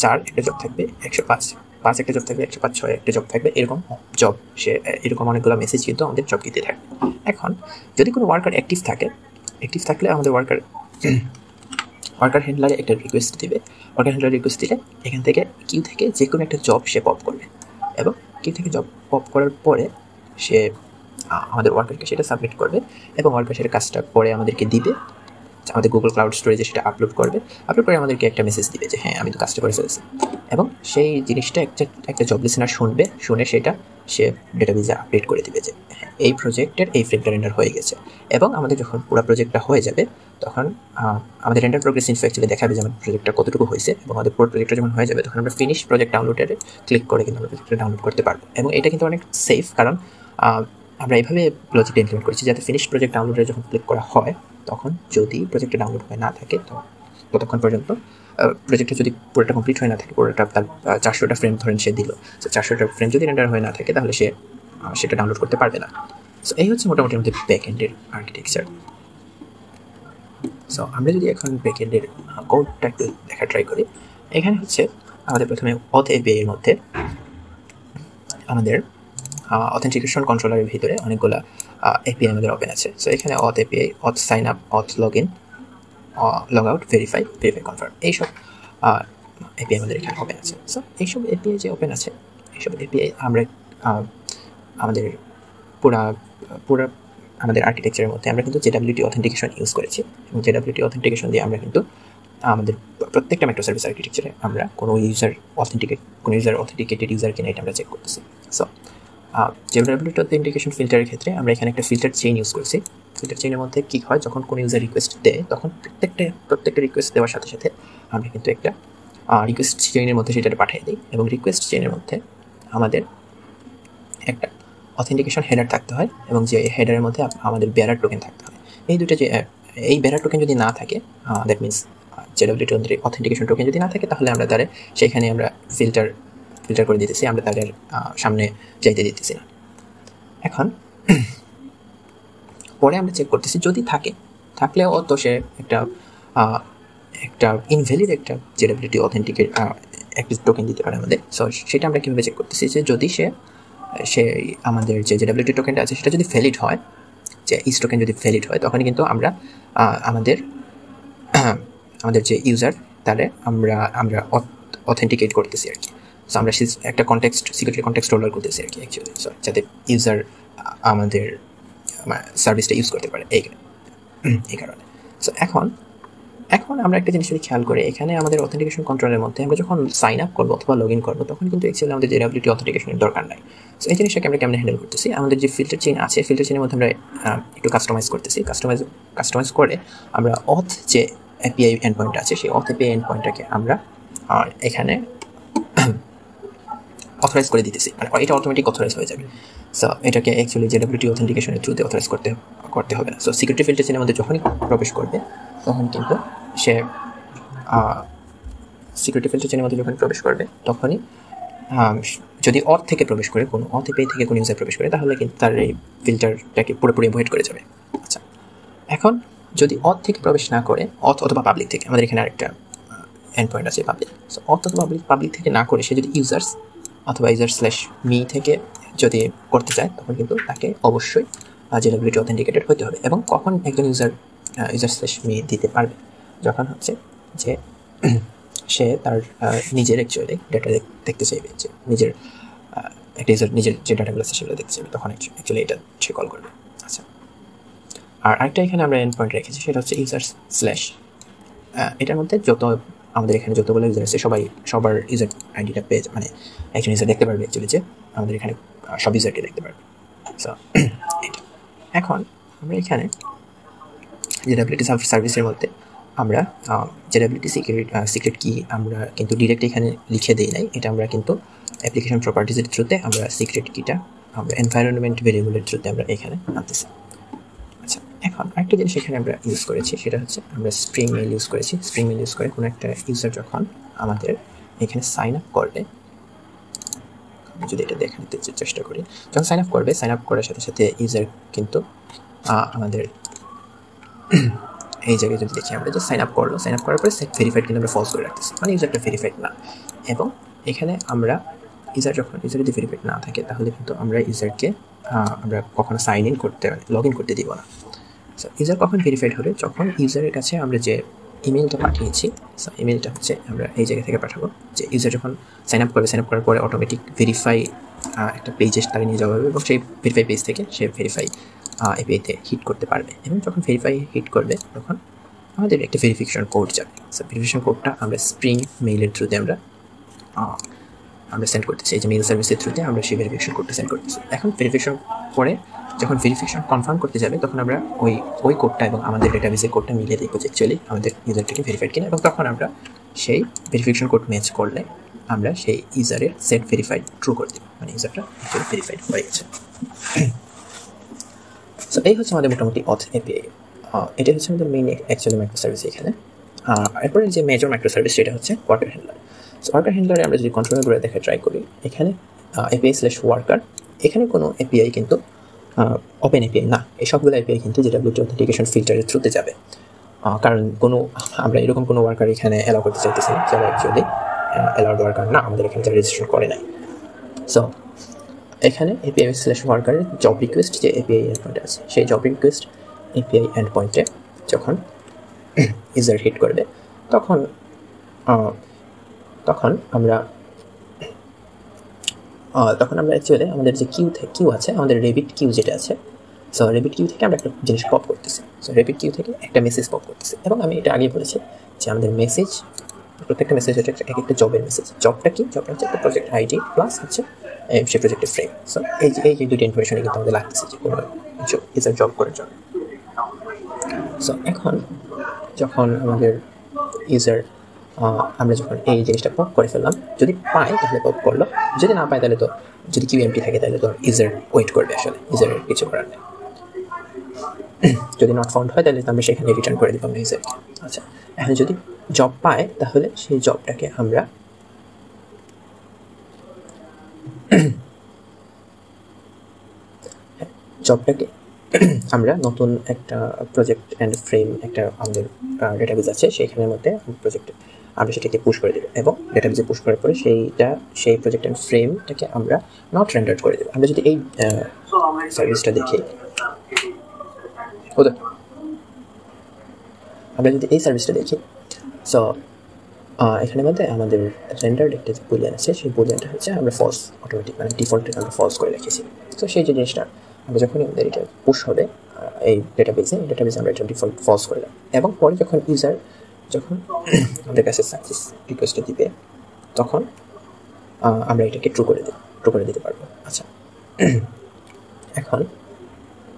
4 একটা জব থাকবে, 105, 5 একটা জব থাকবে, 105, 6 একটা জব থাকবে, এরকম জব সে এরকম অনেকগুলো মেসেজ কিন্তু আমাদের জব দিতে থাকবে। এখন যদি কোনো ওয়ার্কার অ্যাক্টিভ থাকলে আমাদের ওয়ার্কার হ্যান্ডলারে একটা রিকোয়েস্ট দিবে, ওয়ার্কার হ্যান্ডলার রিকোয়েস্ট দিলে এখান থেকে কিউ থেকে যে কোনো একটা জব সে পপ করবে, এবং কিউ থেকে জব পপ করার পরে সে আমাদের ওয়ার্কারকে সেটা সাবমিট করবে, এবং ওয়ার্কার সেটা কাজটা করে আমাদেরকে দিবে, আমাদের গুগল ক্লাউড স্টোরেজে সেটা আপলোড করে আমাদেরকে একটা মেসেজ দিবে যে হ্যাঁ আমি তো কাজটা করে ফেলেছি, এবং সেই জিনিসটা একটা জব লিসেনার শুনে সেটা সে ডেটাবেজে আপডেট করে দিবে যে হ্যাঁ এই প্রজেক্টের এই ফ্রেমটা রেন্ডার হয়ে গেছে। এবং আমাদের যখন পুরো প্রজেক্টটা হয়ে যাবে তখন আমাদের রেন্ডার প্রোগ্রেস ইনফো অ্যাকচুয়ালি দেখাবে যে আমাদের প্রজেক্টটা কতটুকু হয়েছে, এবং আমাদের পুরো প্রজেক্টটা যখন হয়ে যাবে তখন আমরা ফিনিশ প্রজেক্ট ডাউনলোডে ক্লিক করে কিন্তু আমরা প্রজেক্টটা ডাউনলোড করতে পারবো। এবং এটা কিন্তু অনেক সেফ, কারণ আমরা এইভাবে লজিকটা ইমপ্লিমেন্ট করেছি যাতে ফিনিশ প্রজেক্ট ডাউনলোডে যখন ক্লিক করা হয় তখন যদি প্রজেক্টটা ডাউনলোড হয়ে না থাকে ততক্ষণ পর্যন্ত প্রজেক্টটা যদি পুরোটা কমপ্লিট হয়ে না থাকে, পুরোটা তার 400টা ফ্রেম ধরেন সে দিল, সো 400টা ফ্রেম যদি রেন্ডার হয়ে না থাকে তাহলে সে সেটা ডাউনলোড করতে পারবে না। সো এই হচ্ছে মোটামুটি আমাদের ব্যাক এন্ডের আর্কিটেকচার। সো আমরা যদি এখন ব্যাক এন্ডের কোডটা একটু দেখা ট্রাই করি, এখানে হচ্ছে আমাদের প্রথমে অথ এপিআই এর মধ্যে আমাদের অথেন্টিকেশন কন্ট্রোলারের ভিতরে অনেকগুলো এপিআই আমাদের ওপেন আছে। সো এখানে auth API, auth sign up, auth log in, log out, verify confirm, এইসব এপিআই আমাদের এখানে ওপেন আছে। সো এইসব এপিআই যে ওপেন আছে, এইসব এপিআই আমরা আমাদের পুরা আমাদের আর্কিটেকচারের মধ্যে আমরা কিন্তু জেডাব্লিউটি অথেন্টিকেশন ইউজ করেছি, এবং জেডাব্লিউটি অথেন্টিকেশন দিয়ে আমরা কিন্তু আমাদের প্রত্যেকটা মাইক্রো সার্ভিস আর্কিটেকচারে আমরা কোনো ইউজার অথেন্টিকেটেড ইউজার কিনা এটা আমরা চেক করতেছি। সো জেডাব্লিউটি অথেন্টিকেশন ফিল্টারের ক্ষেত্রে আমরা এখানে একটা ফিল্টার চেইন ইউজ করছি। ফিল্টার চেইনের মধ্যে কী হয়, যখন কোনো ইউজার রিকোয়েস্ট দেয় তখন প্রত্যেকটা রিকোয়েস্ট দেওয়ার সাথে সাথে আমরা কিন্তু একটা রিকোয়েস্ট চেইনের মধ্যে সেটা পাঠিয়ে দিই, এবং রিকোয়েস্ট চেইনের মধ্যে আমাদের একটা অথেন্টিকেশন হেডার থাকতে হয়, এবং যে হেডারের মধ্যে আমাদের বেয়ারার টোকেন থাকতে হয়। এই দুটো যে এই বেয়ারার টোকেন যদি না থাকে, that means JWT authentication token যদি না থাকে, তাহলে আমরা তাদের সেখানে আমরা ফিল্টার করে দিতেছি, আমরা তাদের সামনে যাইতে দিতেছি না। এখন পরে আমরা চেক করতেছি যদি থাকলেও তো সে একটা ইনভ্যালিড একটা জেডাব্লিউটি অথেন্টিকেট একটা টোকেন দিতে পারে আমাদের। সো সেটা আমরা কীভাবে চেক করতেছি, যে যদি সে আমাদের যে জেডাব্লিউটি টোকেনটা আছে সেটা যদি ভ্যালিড হয়, যে ইস টোকেন যদি ভ্যালিড হয়, তখন কিন্তু আমরা আমাদের যে ইউজার তাহলে আমরা অথেন্টিকেট করতেছি আর কি। সো আমরা একটা সিকিউরিটি কনটেক্সট রোলার করতেছি আর কি অ্যাকচুয়ালি, সো যাতে ইউজার আমাদের সার্ভিসটা ইউজ করতে পারে। এই কারণে। সো এখন আমরা একটা জিনিস যদি খেয়াল করি, এখানে আমাদের অথেন্টিকেশন কন্ট্রোলের মধ্যে আমরা যখন সাইন আপ করবো অথবা লগ ইন করবো তখন কিন্তু অ্যাকচুয়ালি আমাদের জেনারেবিলিটি অথেন্টিকেশনের দরকার নাই। সো এই জিনিসটাকে আমরা কেমন হ্যান্ডেল করতেছি, আমাদের যে ফিল্টার চেইন আছে ফিল্টার চেইনের মধ্যে আমরা একটু কাস্টমাইজ করতেছি। কাস্টমাইজ করে আমরা অথ যে এপিআই এন্ড পয়েন্ট আছে সেই অথ এপিআই এন্ড পয়েন্টটাকে আমরা এখানে অথরাইজ করে দিতেছি, মানে এটা অটোমেটিক অথরাইজ হয়ে যাবে। সো এটাকে অ্যাকচুয়ালি জেনারেবিলিটি অথেন্টিকেশনের থ্রুতে অথরাইজ করতে হবে না। সো সিকিউরিটি ফিল্টার চেইনের মধ্যে যখনই প্রবেশ করবে তখন কিন্তু সে সিকিউরিটি ফিল্টার চেইনের মধ্যে যখন প্রবেশ করবে তখনই যদি অথ থেকে প্রবেশ করে, কোনো অথ এপিআই থেকে কোনো ইউজার প্রবেশ করে, তাহলে কিন্তু তার এই ফিল্টারটাকে পুরোপুরি অ্যাভয়েড করে যাবে। আচ্ছা, এখন যদি অথ থেকে প্রবেশ না করে, অথ অথবা পাবলিক থেকে, আমাদের এখানে আরেকটা এন্ড পয়েন্ট আছে পাবলিক। সো অথ অথবা পাবলিক থেকে না করে সে যদি ইউজার্স অথবা user/me থেকে যদি করতে চায় তখন কিন্তু তাকে অবশ্যই জেনারেবিলিটি অথেন্টিকেটেড হতে হবে। এবং কখন একজন user/me দিতে পারবে, যখন হচ্ছে যে সে তার নিজের অ্যাকচুয়ালি ডেটা দেখতে চাইবে, যে নিজের একটা ইউজার নিজের যে ডাটাগুলো আছে সেগুলো দেখতে চাইবে, তখন অ্যাকচুয়ালি এটা সে কল করবে। আচ্ছা, আর আরেকটা এখানে আমরা এন্ড পয়েন্ট রেখেছি, সেটা হচ্ছে user/, এটার মধ্যে আমাদের এখানে যতগুলো ইউজার আছে সবার ইউজার আইডিটা পেজ, মানে একজন ইউজার দেখতে পারবে অ্যাকচুয়ালি যে আমাদের এখানে সব ইউজারকে দেখতে পারবে। সো এটা এখন আমরা এখানে জেনারেবিলিটি সার্ভিসের মধ্যে আমরা জেনারেবিলিটি সিক্রেট কি আমরা কিন্তু ডিরেক্ট এখানে লিখে দিই নাই, এটা আমরা কিন্তু অ্যাপ্লিকেশন প্রপার্টিজের থ্রুতে আমরা সিক্রেট কিটা আমরা এনভায়রনমেন্ট ভেরিয়েবলের থ্রুতে আমরা এখানে আনতেছি। আচ্ছা, এখন আরেকটা জিনিস এখানে আমরা ইউজ করেছি, সেটা হচ্ছে আমরা স্প্রিং মেইল ইউজ করেছি। স্প্রিং মেইল ইউজ করে কোনো একটা ইউজার যখন আমাদের এখানে সাইন আপ করবে, যদি এটা দেখে নিতে চেষ্টা করি, যখন সাইন আপ করবে, সাইন আপ করার সাথে সাথে ইউজার কিন্তু আমাদের এই জায়গায় যদি দেখি আমরা যে সাইন আপ করলো, সাইন আপ করার পরে সেট ভেরিফাইড কিন্তু আমরা ফলস করে রাখতেছি, মানে ইউজারটা ভেরিফাইড না। এবং এখানে আমরা ইউজার যদি ভেরিফাইড না থাকে তাহলে কিন্তু আমরা ইউজারকে আমরা কখনো সাইন ইন করতে, লগ ইন করতে দিব না। সো ইউজার কখন ভেরিফাইড হবে, যখন ইউজারের কাছে আমরা যে ইমেলটা পাঠিয়েছি, সো ইমেলটা হচ্ছে আমরা এই জায়গা থেকে পাঠাবো, যে ইউজার যখন সাইন আপ করবে, সাইন আপ করার পরে অটোমেটিক ভেরিফাই একটা পেজে তাকে নিয়ে যাওয়া হবে এবং সেই ভেরিফাই পেজ থেকে সে ভেরিফাই এপিআইতে হিট করতে পারবে। এবং যখন ভেরিফাই হিট করবে তখন আমাদের একটা ভেরিফিকেশন কোড যাবে। সো ভেরিফিকেশন কোডটা আমরা স্প্রিং মেইলের থ্রুতে আমরা সেন্ড করতেছি, এই যে মেইল সার্ভিসের থ্রুতে আমরা সেই ভেরিফিকেশন কোডটা সেন্ড করতেছি। এখন ভেরিফিকেশন পরে যখন ভেরিফিকেশন কনফার্ম করতে যাবে তখন আমরা ওই কোডটা এবং আমাদের ডেটাবেসের কোডটা মিলিয়ে দেখবো যে অ্যাকচুয়ালি আমাদের ইউজারটাকে ভেরিফাইড কিনা, এবং তখন আমরা সেই ভেরিফিকেশন কোড ম্যাচ করলে আমরা সেই ইউজারের সেট ভেরিফাইড ট্রু করে দেব, মানে ইউজারটা অ্যাকচুয়ালি ভেরিফাইড হয়ে গেছে। সো এই হচ্ছে আমাদের মোটামুটি অথ এপিআই। এটা হচ্ছে আমাদের মেইন অ্যাকচুয়ালি মাইক্রো সার্ভিস এখানে। এরপরে যে মেজর মাইক্রো সার্ভিস সেটা হচ্ছে ওয়ার্কার হ্যান্ডলার। সো ওয়ার্কার হ্যান্ডলারে আমরা যদি কন্ট্রোলারগুলো দেখে ট্রাই করি, এখানে API/ওয়ার্কার, এখানে কোনো এপিআই কিন্তু ওপেন এপিআই না, এই সবগুলো এপিআই কিন্তু জেনারেবিলিটি অথেন্টিকেশন ফিল্টারের থ্রুতে যাবে, কারণ আমরা এরকম কোনো ওয়ার্কার এখানে অ্যালাউ করতে চাইতেছি না যারা অ্যাকচুয়ালি অ্যালাউড ওয়ার্কার না, আমাদের এখানে যারা রেজিস্ট্রেশন করে নাই। সো এখানে API/ওয়ার্কারের জব রিকোয়েস্ট যে এপিআই এন্ড পয়েন্ট আছে, সেই জব রিকোয়েস্ট এপিআই এন্ড পয়েন্টে যখন ইউজার হিট করবে তখন আমরা অ্যাকচুয়ালি আমাদের যে কিউ আছে, আমাদের রেবিট কিউ যেটা আছে, সো রেবিট কিউ থেকে আমরা একটা জিনিস পপ করতেছি। সো রেবিট কিউ থেকে একটা মেসেজ পপ করতেছি, এবং আমি এটা আগে বলেছি যে আমাদের মেসেজ, প্রত্যেকটা মেসেজ হচ্ছে একটা জবের মেসেজ। জবটা হচ্ছে একটা প্রজেক্ট আইডি প্লাস হচ্ছে সেই প্রজেক্টের ফ্রেম। সো এই যে দুটো ইনফরমেশনে কিন্তু আমাদের লাগতেছে যে কোনো ইউজার জব করার জন্য। সো এখন যখন আমাদের ইউজার আমরা যখন এই জিনিসটা পপ করে ফেললাম, যদি পাই তাহলে পপ করলো, যদি না পাই তাহলে তো যদি কিউ এমটি থাকে তাহলে তো ইউজার ওয়েট করবে, আসলে ইউজারের কিছু করার নেই। যদি নট ফাউন্ড হয় তাহলে আমরা সেখানে রিটার্ন করে দিলাম ইউজারকে। আচ্ছা, এখন যদি জব পায় তাহলে সেই জবটাকে আমরা নতুন একটা প্রজেক্ট অ্যান্ড ফ্রেম, একটা আমাদের ডেটাবেস আছে সেইখানের মধ্যে প্রজেক্ট আমরা সেটাকে পুশ করে দেবো, এবং ডেটাবেসে পুশ করার পরে সেই প্রজেক্ট অ্যান্ড ফ্রেমটাকে আমরা নট রেন্ডার করে দেবো। আমরা যদি এই সার্ভিসটা দেখি, সো এখানে মধ্যে আমাদের রেন্ডার্ড একটা যে বুলিয়ান আছে, সেই বুলিয়ানটা হচ্ছে আমরা ফলস অটোমেটিক, মানে ডিফল্টে আমরা ফলস করে রেখেছি। তো সেই যে জিনিসটা আমরা যখনই আমাদের এটা পুশ হবে এই ডেটাবেসে আমরা এটা ডিফল্ট ফলস করে দিলাম, এবং পরে যখন ইউজার আমাদের কাছে সাকসেস রিকোয়েস্টটা দিবে তখন আমরা এটাকে ট্রু করে দিতে পারবো। আচ্ছা, এখন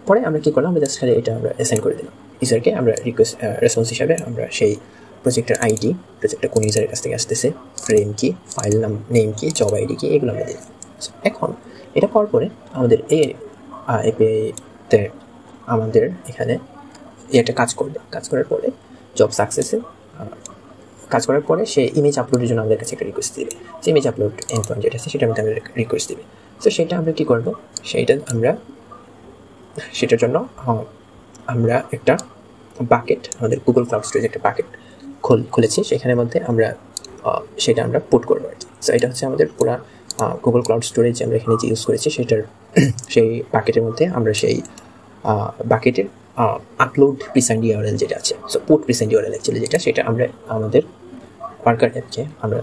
পরে আমরা কী করলাম, আমরা জাস্ট খালি এটা আমরা অ্যাসাইন করে দিলাম ইউজারকে। আমরা রেসপন্স হিসাবে আমরা সেই প্রজেক্টের আইডি, প্রজেক্টটা কোন ইউজারের কাছ থেকে আসতেছে, ফ্রেম কি, ফাইল নেম কি, জব আইডি কি, এগুলো আমরা দিলাম। এখন এটা পাওয়ার পরে আমাদের এই এপিআইতে আমাদের এখানে একটা কাজ করবে। কাজ করার পরে জব সাকসেসে কাজ করার পরে সে ইমেজ আপলোডের জন্য আমাদের কাছে একটা রিকোয়েস্ট দেবে। যে ইমেজ আপলোড এন্ড পয়েন্ট যেটা আছে সেটার মধ্যে আমরা রিকোয়েস্ট দেবে। তো সেটা আমরা কী করবো, সেটার জন্য আমরা একটা বাকেট, আমাদের গুগল ক্লাউড স্টোরেজ একটা বাকেট খুলেছি, সেখানের মধ্যে আমরা সেটা আমরা পুট করবো আর কি। সো এটা হচ্ছে আমাদের পুরো গুগল ক্লাউড স্টোরেজ আমরা এখানে যে ইউজ করেছি সেই বাকেটের মধ্যে আমরা সেই বাকেটের আপলোড প্রিসাইন্ড ইউআরএল যেটা আছে, সো পুট প্রিসাইন্ড ইউআরএল অ্যাকচুয়ালি যেটা, সেটা আমরা আমাদের পার্কার অ্যাপকে আমরা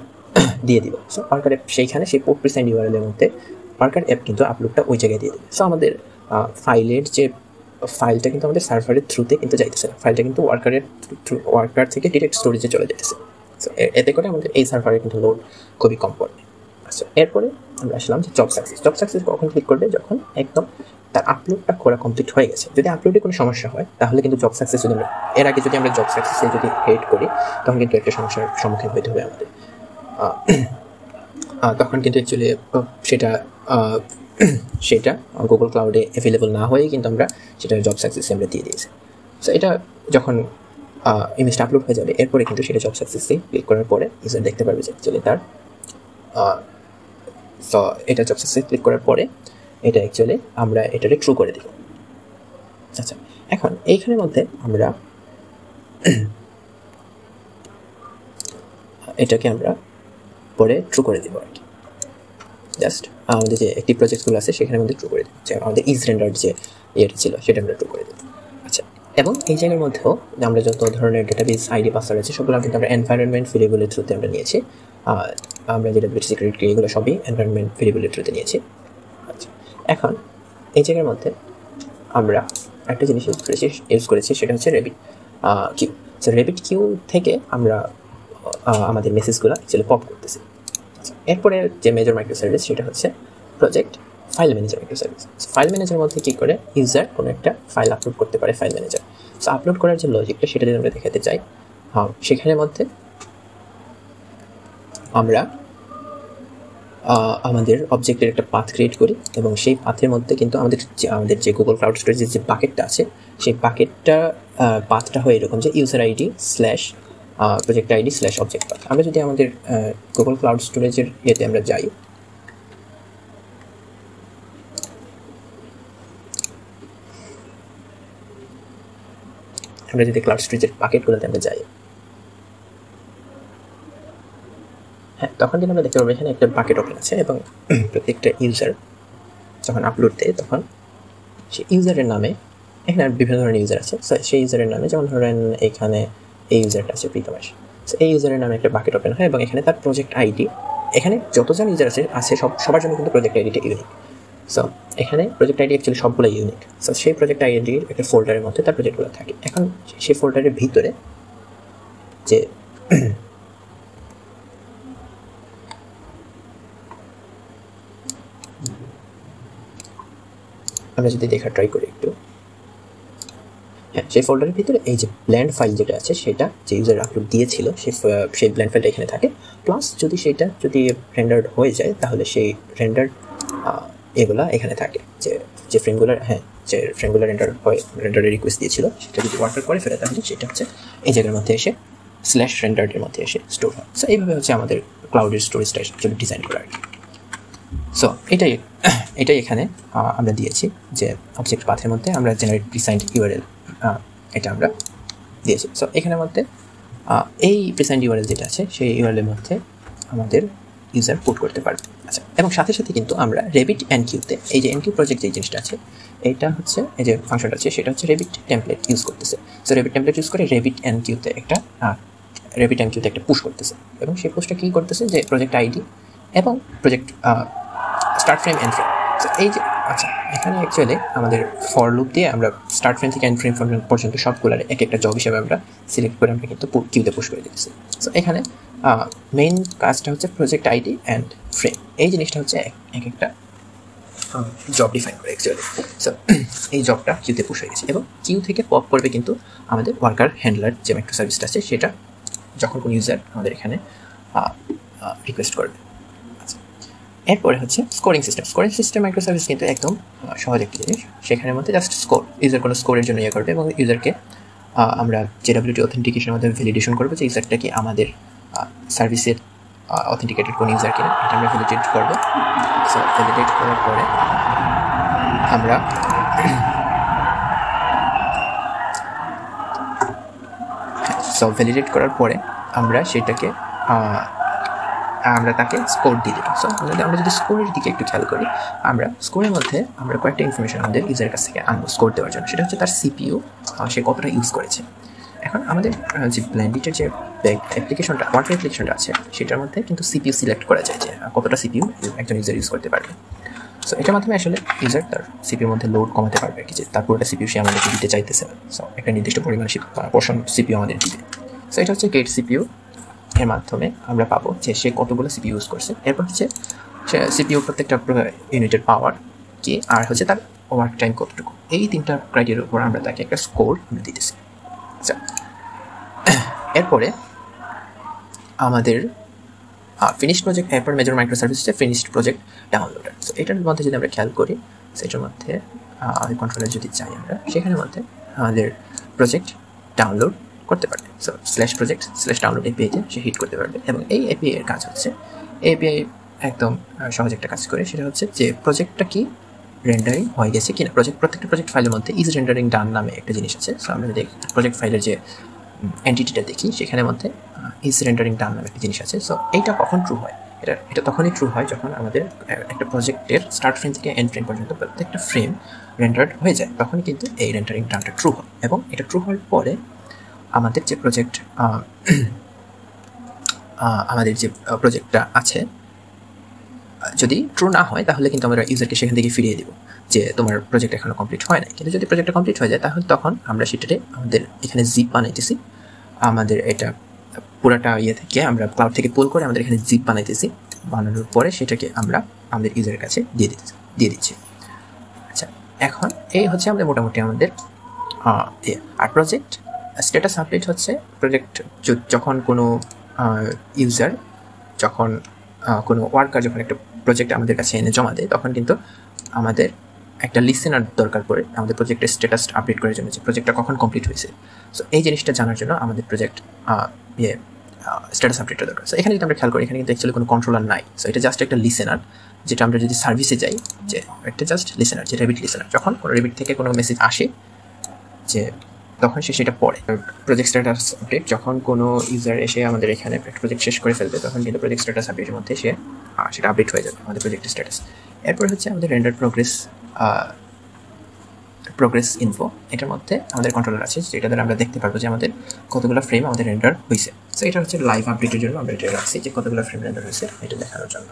দিয়ে দিব। সো পার্কার অ্যাপ সেইখানে সেই পুট প্রিসাইন্ড ইউআরএল এর মধ্যে পার্কার অ্যাপ কিন্তু আপলোডটা ওই জায়গায় দিয়ে দেবে। সো আমাদের ফাইলটা কিন্তু আমাদের সার্ভারের থ্রুতে কিন্তু যাইতেছে না, ফাইলটা কিন্তু ওয়ার্কার থেকে ডিরেক্ট স্টোরেজে চলে যেতেছে। সো এতে করে আমাদের এই সার্ভারে কিন্তু লোড খুবই কম পড়বে। আচ্ছা, এরপরে আমরা আসলাম যে জব সাকসেস কখন ক্লিক করবে, যখন একদম তার আপলোডটা করা কমপ্লিট হয়ে গেছে। যদি আপলোডে কোনো সমস্যা হয় তাহলে কিন্তু জব সাকসেস যদি আমরা এর আগে যদি আমরা জব সাকসেসে যদি হেড করি তখন কিন্তু একটা সমস্যার সম্মুখীন হতে হবে আমাদের। তখন কিন্তু অ্যাকচুয়ালি সেটা গুগল ক্লাউডে অ্যাভেলেবল না হয়ে কিন্তু আমরা সেটা জব সাকসেসে আমরা দিয়ে দিয়েছি। সো এটা যখন ইমেজটা আপলোড হয়ে যাবে এরপরে কিন্তু সেটা জব সাকসেসে ক্লিক করার পরে ইউজার দেখতে পারবে যে অ্যাকচুয়ালি তার সো এটা জব সাকসেসে ক্লিক করার পরে এটা অ্যাকচুয়ালি আমরা এটাকে ট্রু করে দিব। আচ্ছা, এখন এইখানের মধ্যে আমরা এটাকে আমরা পরে ট্রু করে দিব আর কি। জাস্ট আমাদের যে একটি প্রজেক্টগুলো আছে সেখানের মধ্যে ট্রু করে দিব, যে আমাদের ইজ রেন্ডার যে ইয়েটা ছিল সেটা আমরা ট্রু করে দিব। আচ্ছা, এবং এই জায়গার মধ্যেও আমরা যত ধরনের ডেটাবেস আইডি পাসওয়ার্ড আছে সবগুলো কিন্তু আমরা এনভায়রনমেন্ট ভেরিয়েবলের থ্রুতে আমরা নিয়েছি। আমরা যেটা সিক্রেট কি এগুলো সবই এনভায়রনমেন্ট ভেরিয়েবলের থ্রুতে নিয়েছি। আচ্ছা, এখন এই জায়গার মধ্যে আমরা একটা জিনিস ইউজ করেছি সেটা হচ্ছে rabbit queue. So rabbit queue থেকে আমরা আমাদের মেসেজগুলো অ্যাকচুয়ালি পপ করতেছি। এরপরে যে মেজর মাইক্রো সার্ভিস সেটা হচ্ছে project file manager micro service. File ম্যানেজারের মধ্যে কী করে ইউজার কোনো একটা ফাইল আপলোড করতে পারে ফাইল ম্যানেজার। সো আপলোড করার যে লজিকটা সেটা যদি আমরা দেখাতে চাই, সেখানের মধ্যে আমরা আমাদের অবজেক্টের একটা পাথ ক্রিয়েট করি এবং সেই পাথের মধ্যে কিন্তু আমাদের যে গুগল ক্লাউড স্টোরেজের যে বাকেটটা আছে সেই বাকেটটা পাথটা হয় এরকম যে user ID slash project ID slash object path. আমরা যদি আমাদের গুগল ক্লাউড স্টোরেজের ইয়েতে আমরা যাই, আমরা যদি ক্লাউড স্টোরেজের বাকেটগুলোতে আমরা যাই, হ্যাঁ, তখন কিন্তু আমরা দেখতে পাবো এখানে একটা বাকেট ওপেন আছে এবং প্রত্যেকটা ইউজার যখন আপলোড দেয় তখন সেই ইউজারের নামে, এখানে বিভিন্ন ধরনের ইউজার আছে, সেই ইউজারের নামে যেমন ধরেন এখানে এই ইউজারটা আছে প্রীতমাস, সো এই ইউজারের নামে একটা বাকেট ওপেন হয় এবং এখানে তার প্রজেক্ট আইডি, এখানে যতজন ইউজার আছে সবার জন্য কিন্তু প্রজেক্ট আইডিটা ইউনিক। সো এখানে প্রজেক্ট আইডি অ্যাকচুয়ালি সবগুলো ইউনিক। সো সেই প্রজেক্ট আইডির একটা ফোল্ডারের মধ্যে তার প্রজেক্টগুলো থাকে। এখন সেই ফোল্ডারের ভিতরে যে আমরা যদি দেখা ট্রাই করি একটু, হ্যাঁ, সেই ফোল্ডারের ভিতরে এই যে ব্ল্যান্ড ফাইল যেটা আছে সেটা যে ইউজার আপলোড দিয়েছিল সেই ব্ল্যান্ড ফাইলটা এখানে থাকে। প্লাস যদি রেন্ডার্ড হয়ে যায় তাহলে সেই রেন্ডার্ড এগুলা এখানে থাকে, যে ফ্রেমগুলোর যে ফ্রেমগুলো রেন্ডারের রিকোয়েস্ট দিয়েছিল সেটা যদি ওয়ার্কার করে ফেলে তাহলে সেটা হচ্ছে এই জায়গার মধ্যে এসে স্ল্যাশ রেন্ডার্ডের মধ্যে এসে স্টোর হয়। সো এইভাবে হচ্ছে আমাদের ক্লাউডের স্টোরেজটা অ্যাকচুয়ালি ডিজাইন করা আর কি। সো এটাই এখানে আমরা দিয়েছি যে অবজেক্ট পাথের মধ্যে আমরা জেনারেট প্রিসাইন্ড ইউআরএল এটা আমরা দিয়েছি। সো এখানের মধ্যে এই প্রিসাইন্ড ইউআরএল যেটা আছে সেই ইউআরএলের মধ্যে আমাদের ইউজার পুট করতে পারবে। আচ্ছা, এবং সাথে সাথে কিন্তু আমরা রেবিট এনকিউতে এই যে এনকিউ প্রজেক্ট যে জিনিসটা আছে এটা হচ্ছে এই যে ফাংশনটা আছে সেটা হচ্ছে রেবিট টেমপ্লেট ইউজ করতেছে। সো রেবিট টেমপ্লেট ইউজ করে রেবিট এনকিউতে একটা পুশ করতেছে এবং সেই পুশটা কী করতেছে যে প্রজেক্ট আইডি এবং project start frame end frame. So এই যে আচ্ছা, এখানে অ্যাকচুয়ালি আমাদের ফর লুপ দিয়ে আমরা স্টার্ট ফ্রেম থেকে এন্ড ফ্রেম পর্যন্ত সবগুলোর এক একটা জব হিসেবে আমরা সিলেক্ট করে আমরা কিন্তু কিউতে পুশ করে দিচ্ছি। সো এখানে মেইন কাজটা হচ্ছে প্রজেক্ট আইডি অ্যান্ড ফ্রেম, এই জিনিসটা হচ্ছে এক একটা জব ডিফাইন করে অ্যাকচুয়ালি। সো এই জবটা কিউতে পুশ হয়ে গেছে এবং কিউ থেকে পপ করবে কিন্তু আমাদের ওয়ার্কার হ্যান্ডলার যে মাইক্রো সার্ভিসটা আছে সেটা, যখন কোনো ইউজার আমাদের এখানে রিকোয়েস্ট করবে। আচ্ছা, এরপরে হচ্ছে scoring system. Scoring system micro service কিন্তু একদম সহজ একটা জিনিস। সেখানের মধ্যে জাস্ট স্কোর, ইউজার কোনো স্কোরের জন্য ইয়ে করবে এবং ইউজারকে আমরা JWT অথেন্টিকেশনের মধ্যে ভ্যালিডেশন করবো যে ইউজারটা কি আমাদের সার্ভিসের অথেন্টিকেটেড কোন ইউজার কিনা, এটা আমরা ভ্যালিডেট করবো। সো ভ্যালিডেট করার পরে আমরা ভ্যালিডেট করার পরে আমরা সেটাকে আমরা তাকে স্কোর দিয়ে দেবো। সো আমরা যদি স্কোরের দিকে একটু খেয়াল করি, আমরা স্কোরের মধ্যে আমরা কয়েকটা ইনফরমেশন আমাদের ইউজারের কাছ থেকে আনবো স্কোর দেওয়ার জন্য। সেটা হচ্ছে তার CPU, সে কতটা ইউজ করেছে। এখন আমাদের যে ব্লেন্ডিটের যে অ্যাপ্লিকেশনটা, ওয়ার্কার অ্যাপ্লিকেশনটা আছে সেটার মধ্যে কিন্তু CPU সিলেক্ট করা যায় যে কতটা CPU একজন ইউজার ইউজ করতে পারবে। সো এটার মাধ্যমে আসলে ইউজার তার সিপিউর মধ্যে লোড কমাতে পারবে কি, যে তার পুরোটা CPU সে আমাদেরকে দিতে চাইতেছে না। সো একটা নির্দিষ্ট পরিমাণ পোর্শন CPU আমাদের দিবে। সো এটা হচ্ছে গেট CPU, এর মাধ্যমে আমরা পাবো যে সে কতগুলো CPU ইউজ করছে। এরপর হচ্ছে CPU প্রত্যেকটা ইউনিটের পাওয়ার কি, আর হচ্ছে তার ওয়ার্ক টাইম কতটুকু। এই তিনটা ক্রাইটেরিয়ার উপর আমরা তাকে একটা স্কোর দিতেছি। আচ্ছা, এরপরে আমাদের ফিনিশড প্রজেক্ট, এরপর মেজর মাইক্রো সার্ভিস হচ্ছে ফিনিশড প্রজেক্ট ডাউনলোডার। সো এটার মধ্যে যদি আমরা খেয়াল করি, সেটার মধ্যে কন্ট্রোলার যদি চাই আমরা, সেখানের মধ্যে আমাদের প্রজেক্ট ডাউনলোড করতে পারবে। সো /project/download API-তে সে হিট করতে পারবে এবং এই API এর কাজ হচ্ছে, API একদম সহজ একটা কাজ করে, সেটা হচ্ছে যে প্রজেক্টটা কি রেন্ডারিং হয়ে গেছে কিনা। প্রত্যেকটা প্রজেক্ট ফাইলের মধ্যে ইজ রেন্ডারিং ডান নামে একটা জিনিস আছে। সো আমরা যদি প্রজেক্ট ফাইলের যে এন্টিটিটা দেখি, সেখানের মধ্যে ইজ রেন্ডারিং ডান নামে একটা জিনিস আছে। সো এইটা কখন ট্রু হয়, এটা তখনই ট্রু হয় যখন আমাদের একটা প্রজেক্টের স্টার্ট ফ্রেম থেকে এন্ড ফ্রেম পর্যন্ত প্রত্যেকটা ফ্রেম রেন্ডার্ড হয়ে যায়, তখনই কিন্তু এই রেন্ডারিং ডানটা ট্রু হয়। এবং এটা ট্রু হওয়ার পরে আমাদের যে প্রজেক্টটা আছে, যদি ট্রু না হয় তাহলে কিন্তু আমরা ইউজারকে সেখান থেকে ফিরিয়ে দেবো যে তোমার প্রজেক্ট এখনো কমপ্লিট হয় না। কিন্তু যদি প্রজেক্টটা কমপ্লিট হয়ে যায় তাহলে তখন আমরা সেটাতে আমাদের এখানে জিপ বানাইতেছি, আমাদের এটা পুরাটা ইয়ে থেকে আমরা ক্লাউড থেকে পুল করে আমাদের এখানে জিপ বানাইতেছি। বানানোর পরে সেটাকে আমরা আমাদের ইউজারের কাছে দিয়ে দিচ্ছি। আচ্ছা, এখন এই হচ্ছে আমাদের মোটামুটি আমাদের আর প্রজেক্ট স্ট্যাটাস আপডেট হচ্ছে প্রজেক্ট যখন কোনো ইউজার, যখন কোনো ওয়ার্কার যখন একটা প্রজেক্ট আমাদের কাছে এনে জমা দেয়, তখন কিন্তু আমাদের একটা লিসেনার দরকার পড়ে আমাদের প্রজেক্টের স্ট্যাটাস আপডেট করার জন্য, যে প্রজেক্টটা কখন কমপ্লিট হয়েছে। সো এই জিনিসটা জানার জন্য আমাদের প্রজেক্ট স্ট্যাটাস আপডেটটা দরকার। সো এখানে যদি আমরা খেয়াল করি, এখানে কিন্তু অ্যাকচুয়ালি কোনো কন্ট্রোলার নাই। সো এটা জাস্ট একটা লিসেনার, যেটা আমরা যদি সার্ভিসে যাই, যে একটা জাস্ট লিসেনার, যে রেবিট লিসেনার। যখন কোনো রেবিট থেকে কোনো মেসেজ আসে, যে তখন সে সেটা পড়ে। প্রজেক্ট স্ট্যাটাস আপডেট, যখন কোনো ইউজার এসে আমাদের এখানে প্রজেক্ট শেষ করে ফেলবে, তখন কিন্তু প্রজেক্ট স্ট্যাটাস আপডেটের মধ্যে সেটা আপডেট হয়ে যাবে আমাদের প্রজেক্টের স্ট্যাটাস। এরপর হচ্ছে আমাদের রেন্ডার প্রোগ্রেস ইনফো। এটার মধ্যে আমাদের কন্ট্রোলার আছে, যেটা দ্বারা আমরা দেখতে পারবো যে আমাদের কতগুলো ফ্রেম আমাদের রেন্ডার হয়েছে। সো এটা হচ্ছে লাইভ আপডেটের জন্য আমরা এটা রাখছি, যে কতগুলো ফ্রেম রেন্ডার হয়েছে এটা দেখানোর জন্য।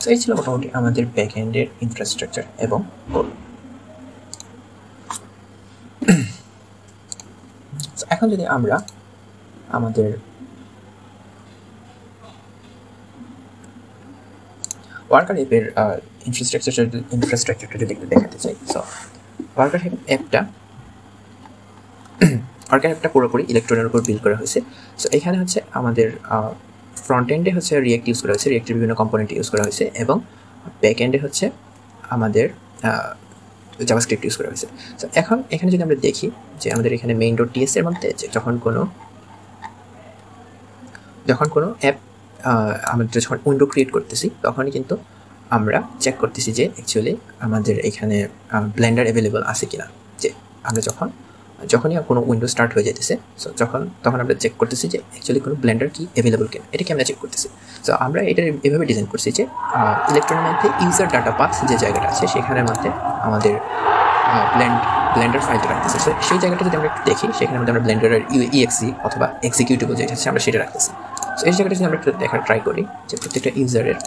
সো এই ছিল মোটামুটি আমাদের ব্যাক এন্ডের ইনফ্রাস্ট্রাকচার এবং কোড। এখন যদি আমরা আমাদের ওয়ার্কার অ্যাপের ইনফ্রাস্ট্রাকচারটা যদি একটু দেখাতে চাই। সো ওয়ার্কার অ্যাপটা পুরোপুরি ইলেকট্রনের উপর বিল্ড করা হয়েছে। সো এখানে হচ্ছে আমাদের ফ্রন্ট এন্ডে হচ্ছে রিয়েক্ট ইউজ করা হয়েছে, রিয়েক্টের বিভিন্ন কম্পোনেন্ট ইউজ করা হয়েছে, এবং ব্যাক এন্ডে হচ্ছে আমাদের জাভাস্ক্রিপ্ট ইউজ করা হয়েছে। সো এখন এখানে যদি আমরা দেখি যে আমাদের এখানে main.ts এর মধ্যে যখন কোনো অ্যাপ আমাদের যখন উইন্ডো ক্রিয়েট করতেছি, তখনই কিন্তু আমরা চেক করতেছি যে অ্যাকচুয়ালি আমাদের এখানে ব্লেন্ডার অ্যাভেলেবল আছে কিনা। যে আমরা যখনই কোনো উইন্ডো স্টার্ট হয়ে যেতেছে, সো তখন আমরা চেক করতেছি যে অ্যাকচুয়ালি কোনো ব্লেন্ডার কি অ্যাভেলেবল কিনা, এটাকে আমরা চেক করতেছি। সো আমরা এটা এভাবে ডিজাইন করছি যে ইলেকট্রনের মধ্যে ইউজার ডাটা পাথ যে জায়গাটা আছে, সেখানের মধ্যে আমাদের ব্লেন্ডার ফাইলটা রাখতেছি। সো সেই জায়গাটা যদি আমরা একটু দেখি, সেখানের মধ্যে আমরা ব্লেন্ডারের exe অথবা এক্সিকিউটেবল যেটা আছে আমরা সেটা রাখতেছি। সো এই জায়গাটা যদি আমরা একটু দেখার ট্রাই করি যে প্রত্যেকটা ইউজারের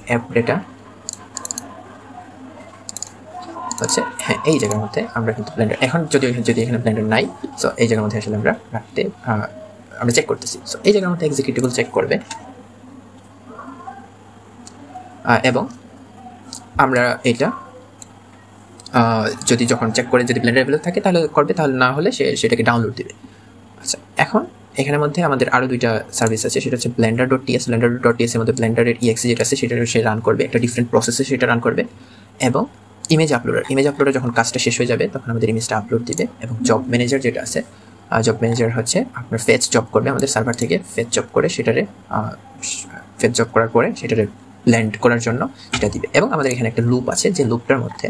অ্যাপ ডেটা হচ্ছে হ্যাঁ এই জায়গার মধ্যে আমরা কিন্তু ব্লেন্ডার এখন যদি এখানে ব্লেন্ডার নাই, সো এই জায়গার মধ্যে আসলে আমরা রাখতে আমরা চেক করতেছি। সো এই জায়গার মধ্যে এক্সিকিউটেবল চেক করবে এবং আমরা এটা যদি যখন চেক করে যদি ব্লেন্ডার অ্যাভেলেবল থাকে তাহলে করবে, তাহলে না হলে সেটাকে ডাউনলোড দিবে। আচ্ছা, এখন এখানের মধ্যে আমাদের আরও দুইটা সার্ভিস আছে, সেটা হচ্ছে blender.ts। blender.ts এর মধ্যে ব্লেন্ডারের exe যেটা আছে সেটা সে রান করবে, একটা ডিফারেন্ট প্রসেসে সেটা রান করবে। এবং ইমেজ আপলোডার যখন কাজটা শেষ হয়ে যাবে তখন আমাদের ইমেজটা আপলোড দিবে। এবং জব ম্যানেজার যেটা আছে, জব ম্যানেজার হচ্ছে আপনার ফেচ জব করবে আমাদের সার্ভার থেকে, ফেচ জব করে সেটারে ফেচ জব করার পরে সেটারে ব্লেন্ড করার জন্য সেটা দিবে। এবং আমাদের এখানে একটা লুপ আছে, যে লুপটার মধ্যে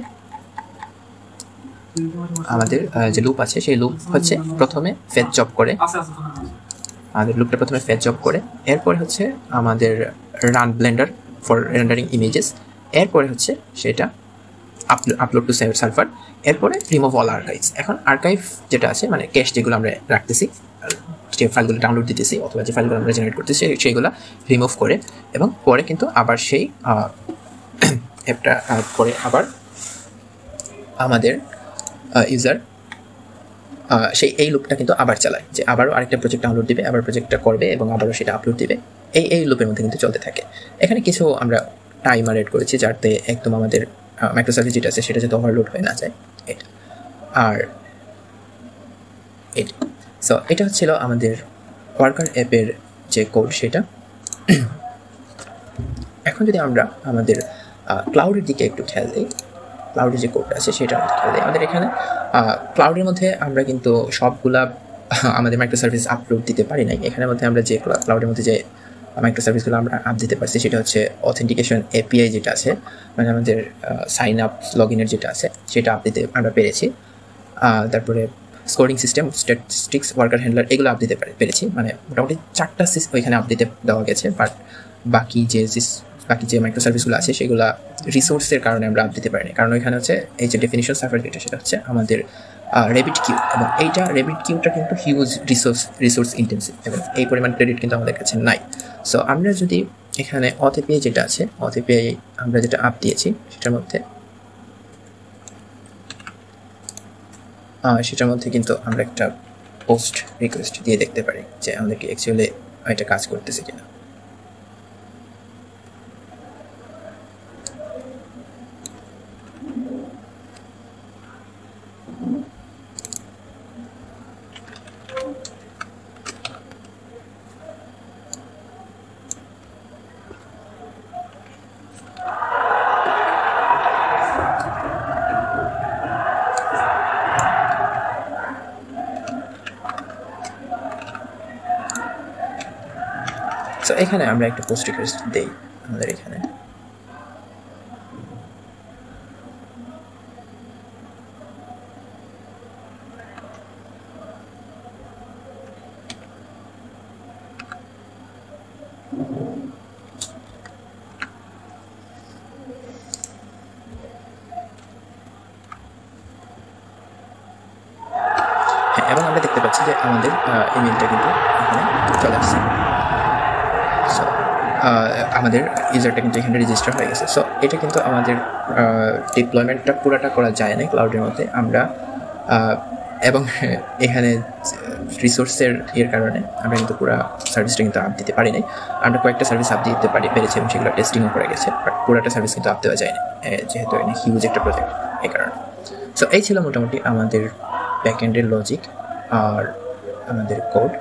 আমাদের যে লুপ আছে সেই লুপ হচ্ছে প্রথমে ফেচ জব করে, আমাদের লুপটা প্রথমে ফেচ জব করে, এরপরে হচ্ছে আমাদের run Blender for rendering images, এরপরে হচ্ছে সেটা আপলোড টু সার্ভার, এরপরে রিমুভ অল আর্কাইভস। এখন আর্কাইভ যেটা আছে মানে ক্যাশ যেগুলো আমরা রাখতেছি, যে ফাইলগুলো ডাউনলোড দিতেছি অথবা যে ফাইলগুলো আমরা জেনারেট করতেছি সেইগুলো রিমুভ করে, এবং পরে কিন্তু আবার সেই অ্যাপটা পরে আবার আমাদের ইউজার এই লুপটা কিন্তু আবার চালায়, যে আবারও আরেকটা প্রজেক্ট ডাউনলোড দিবে, আবার প্রজেক্টটা করবে এবং আবারও সেটা আপলোড দিবে। এই লুপের মধ্যে কিন্তু চলতে থাকে। এখানে কিছু আমরা টাইমার এড করেছি যাতে একদম আমাদের মাইক্রোসার্ভিস যেটা আছে সেটা যাতে ওভারলোড হয়ে না যায়, এটা আর এটা। সো এটা হচ্ছিল আমাদের ওয়ার্কার অ্যাপের যে কোড সেটা। এখন যদি আমরা আমাদের ক্লাউডের দিকে একটু খেয়াল দিই, ক্লাউডের যে কোডটা আছে সেটার মধ্যে খেয়াল দিই, আমাদের এখানে ক্লাউডের মধ্যে আমরা কিন্তু সবগুলা আমাদের মাইক্রোসার্ভিস আপলোড দিতে পারি নাই। এখানের মধ্যে আমরা যে ক্লাউডের মধ্যে যে মাইক্রোসার্ভিসগুলো আমরা আপ দিতে পারছি সেটা হচ্ছে অথেন্টিকেশন এপিআই যেটা আছে, মানে আমাদের সাইন আপ লগ ইনের যেটা আছে সেটা আপ দিতে আমরা পেরেছি। তারপরে scoring system, statistics, worker handler এগুলো আপ দিতে পেরেছি, মানে মোটামুটি 4টা ওইখানে আপ দিতে দেওয়া গেছে। বাট বাকি যে মাইক্রোসার্ভিসগুলো আছে সেগুলো রিসোর্সের কারণে আমরা আপ দিতে পারিনি, কারণ ওইখানে হচ্ছে এই যে ডেফিনিশন সার্ভার যেটা সেটা হচ্ছে আমাদের রেবিট কিউ, এবং এইটা রেবিট কিউটা কিন্তু হিউজ রিসোর্স ইন্টেন্সিভ এবং এই পরিমাণ ক্রেডিট কিন্তু আমাদের কাছে নাই। সো আমরা যদি এখানে অথ এপিআই যেটা আছে, অথ এপিআই আমরা যেটা আপ দিয়েছি সেটার মধ্যে কিন্তু আমরা একটা পোস্ট রিকোয়েস্ট দিয়ে দেখতে পারি যে আমাদেরকে অ্যাকচুয়ালি এটা কাজ করতেছে কিনা। সো এখানে আমরা একটা পোস্ট রিকোয়েস্ট দেই আমাদের এখানে, হ্যাঁ, এবং আমরা দেখতে পাচ্ছি যে আমাদের ইমেলটা কিন্তু এখানে চলে আসছে। সো আমাদের ইউজারটা কিন্তু এখানে রেজিস্টার হয়ে গেছে। সো এটা কিন্তু আমাদের ডিপ্লয়মেন্টটা পুরোটা করা যায় না ক্লাউডের মধ্যে আমরা, এবং এখানে রিসোর্সের কারণে আমরা কিন্তু পুরো সার্ভিসটা কিন্তু আপ দিতে পারি নাই। আমরা কয়েকটা সার্ভিস আপ দিতে পেরেছি এবং সেগুলো টেস্টিংও করে গেছে, বাট পুরোটা সার্ভিস কিন্তু আপ দেওয়া যায়নি যেহেতু এখানে হিউজ একটা প্রজেক্ট, এই কারণে। সো এই ছিল মোটামুটি আমাদের ব্যাকএন্ডের লজিক আর আমাদের কোড।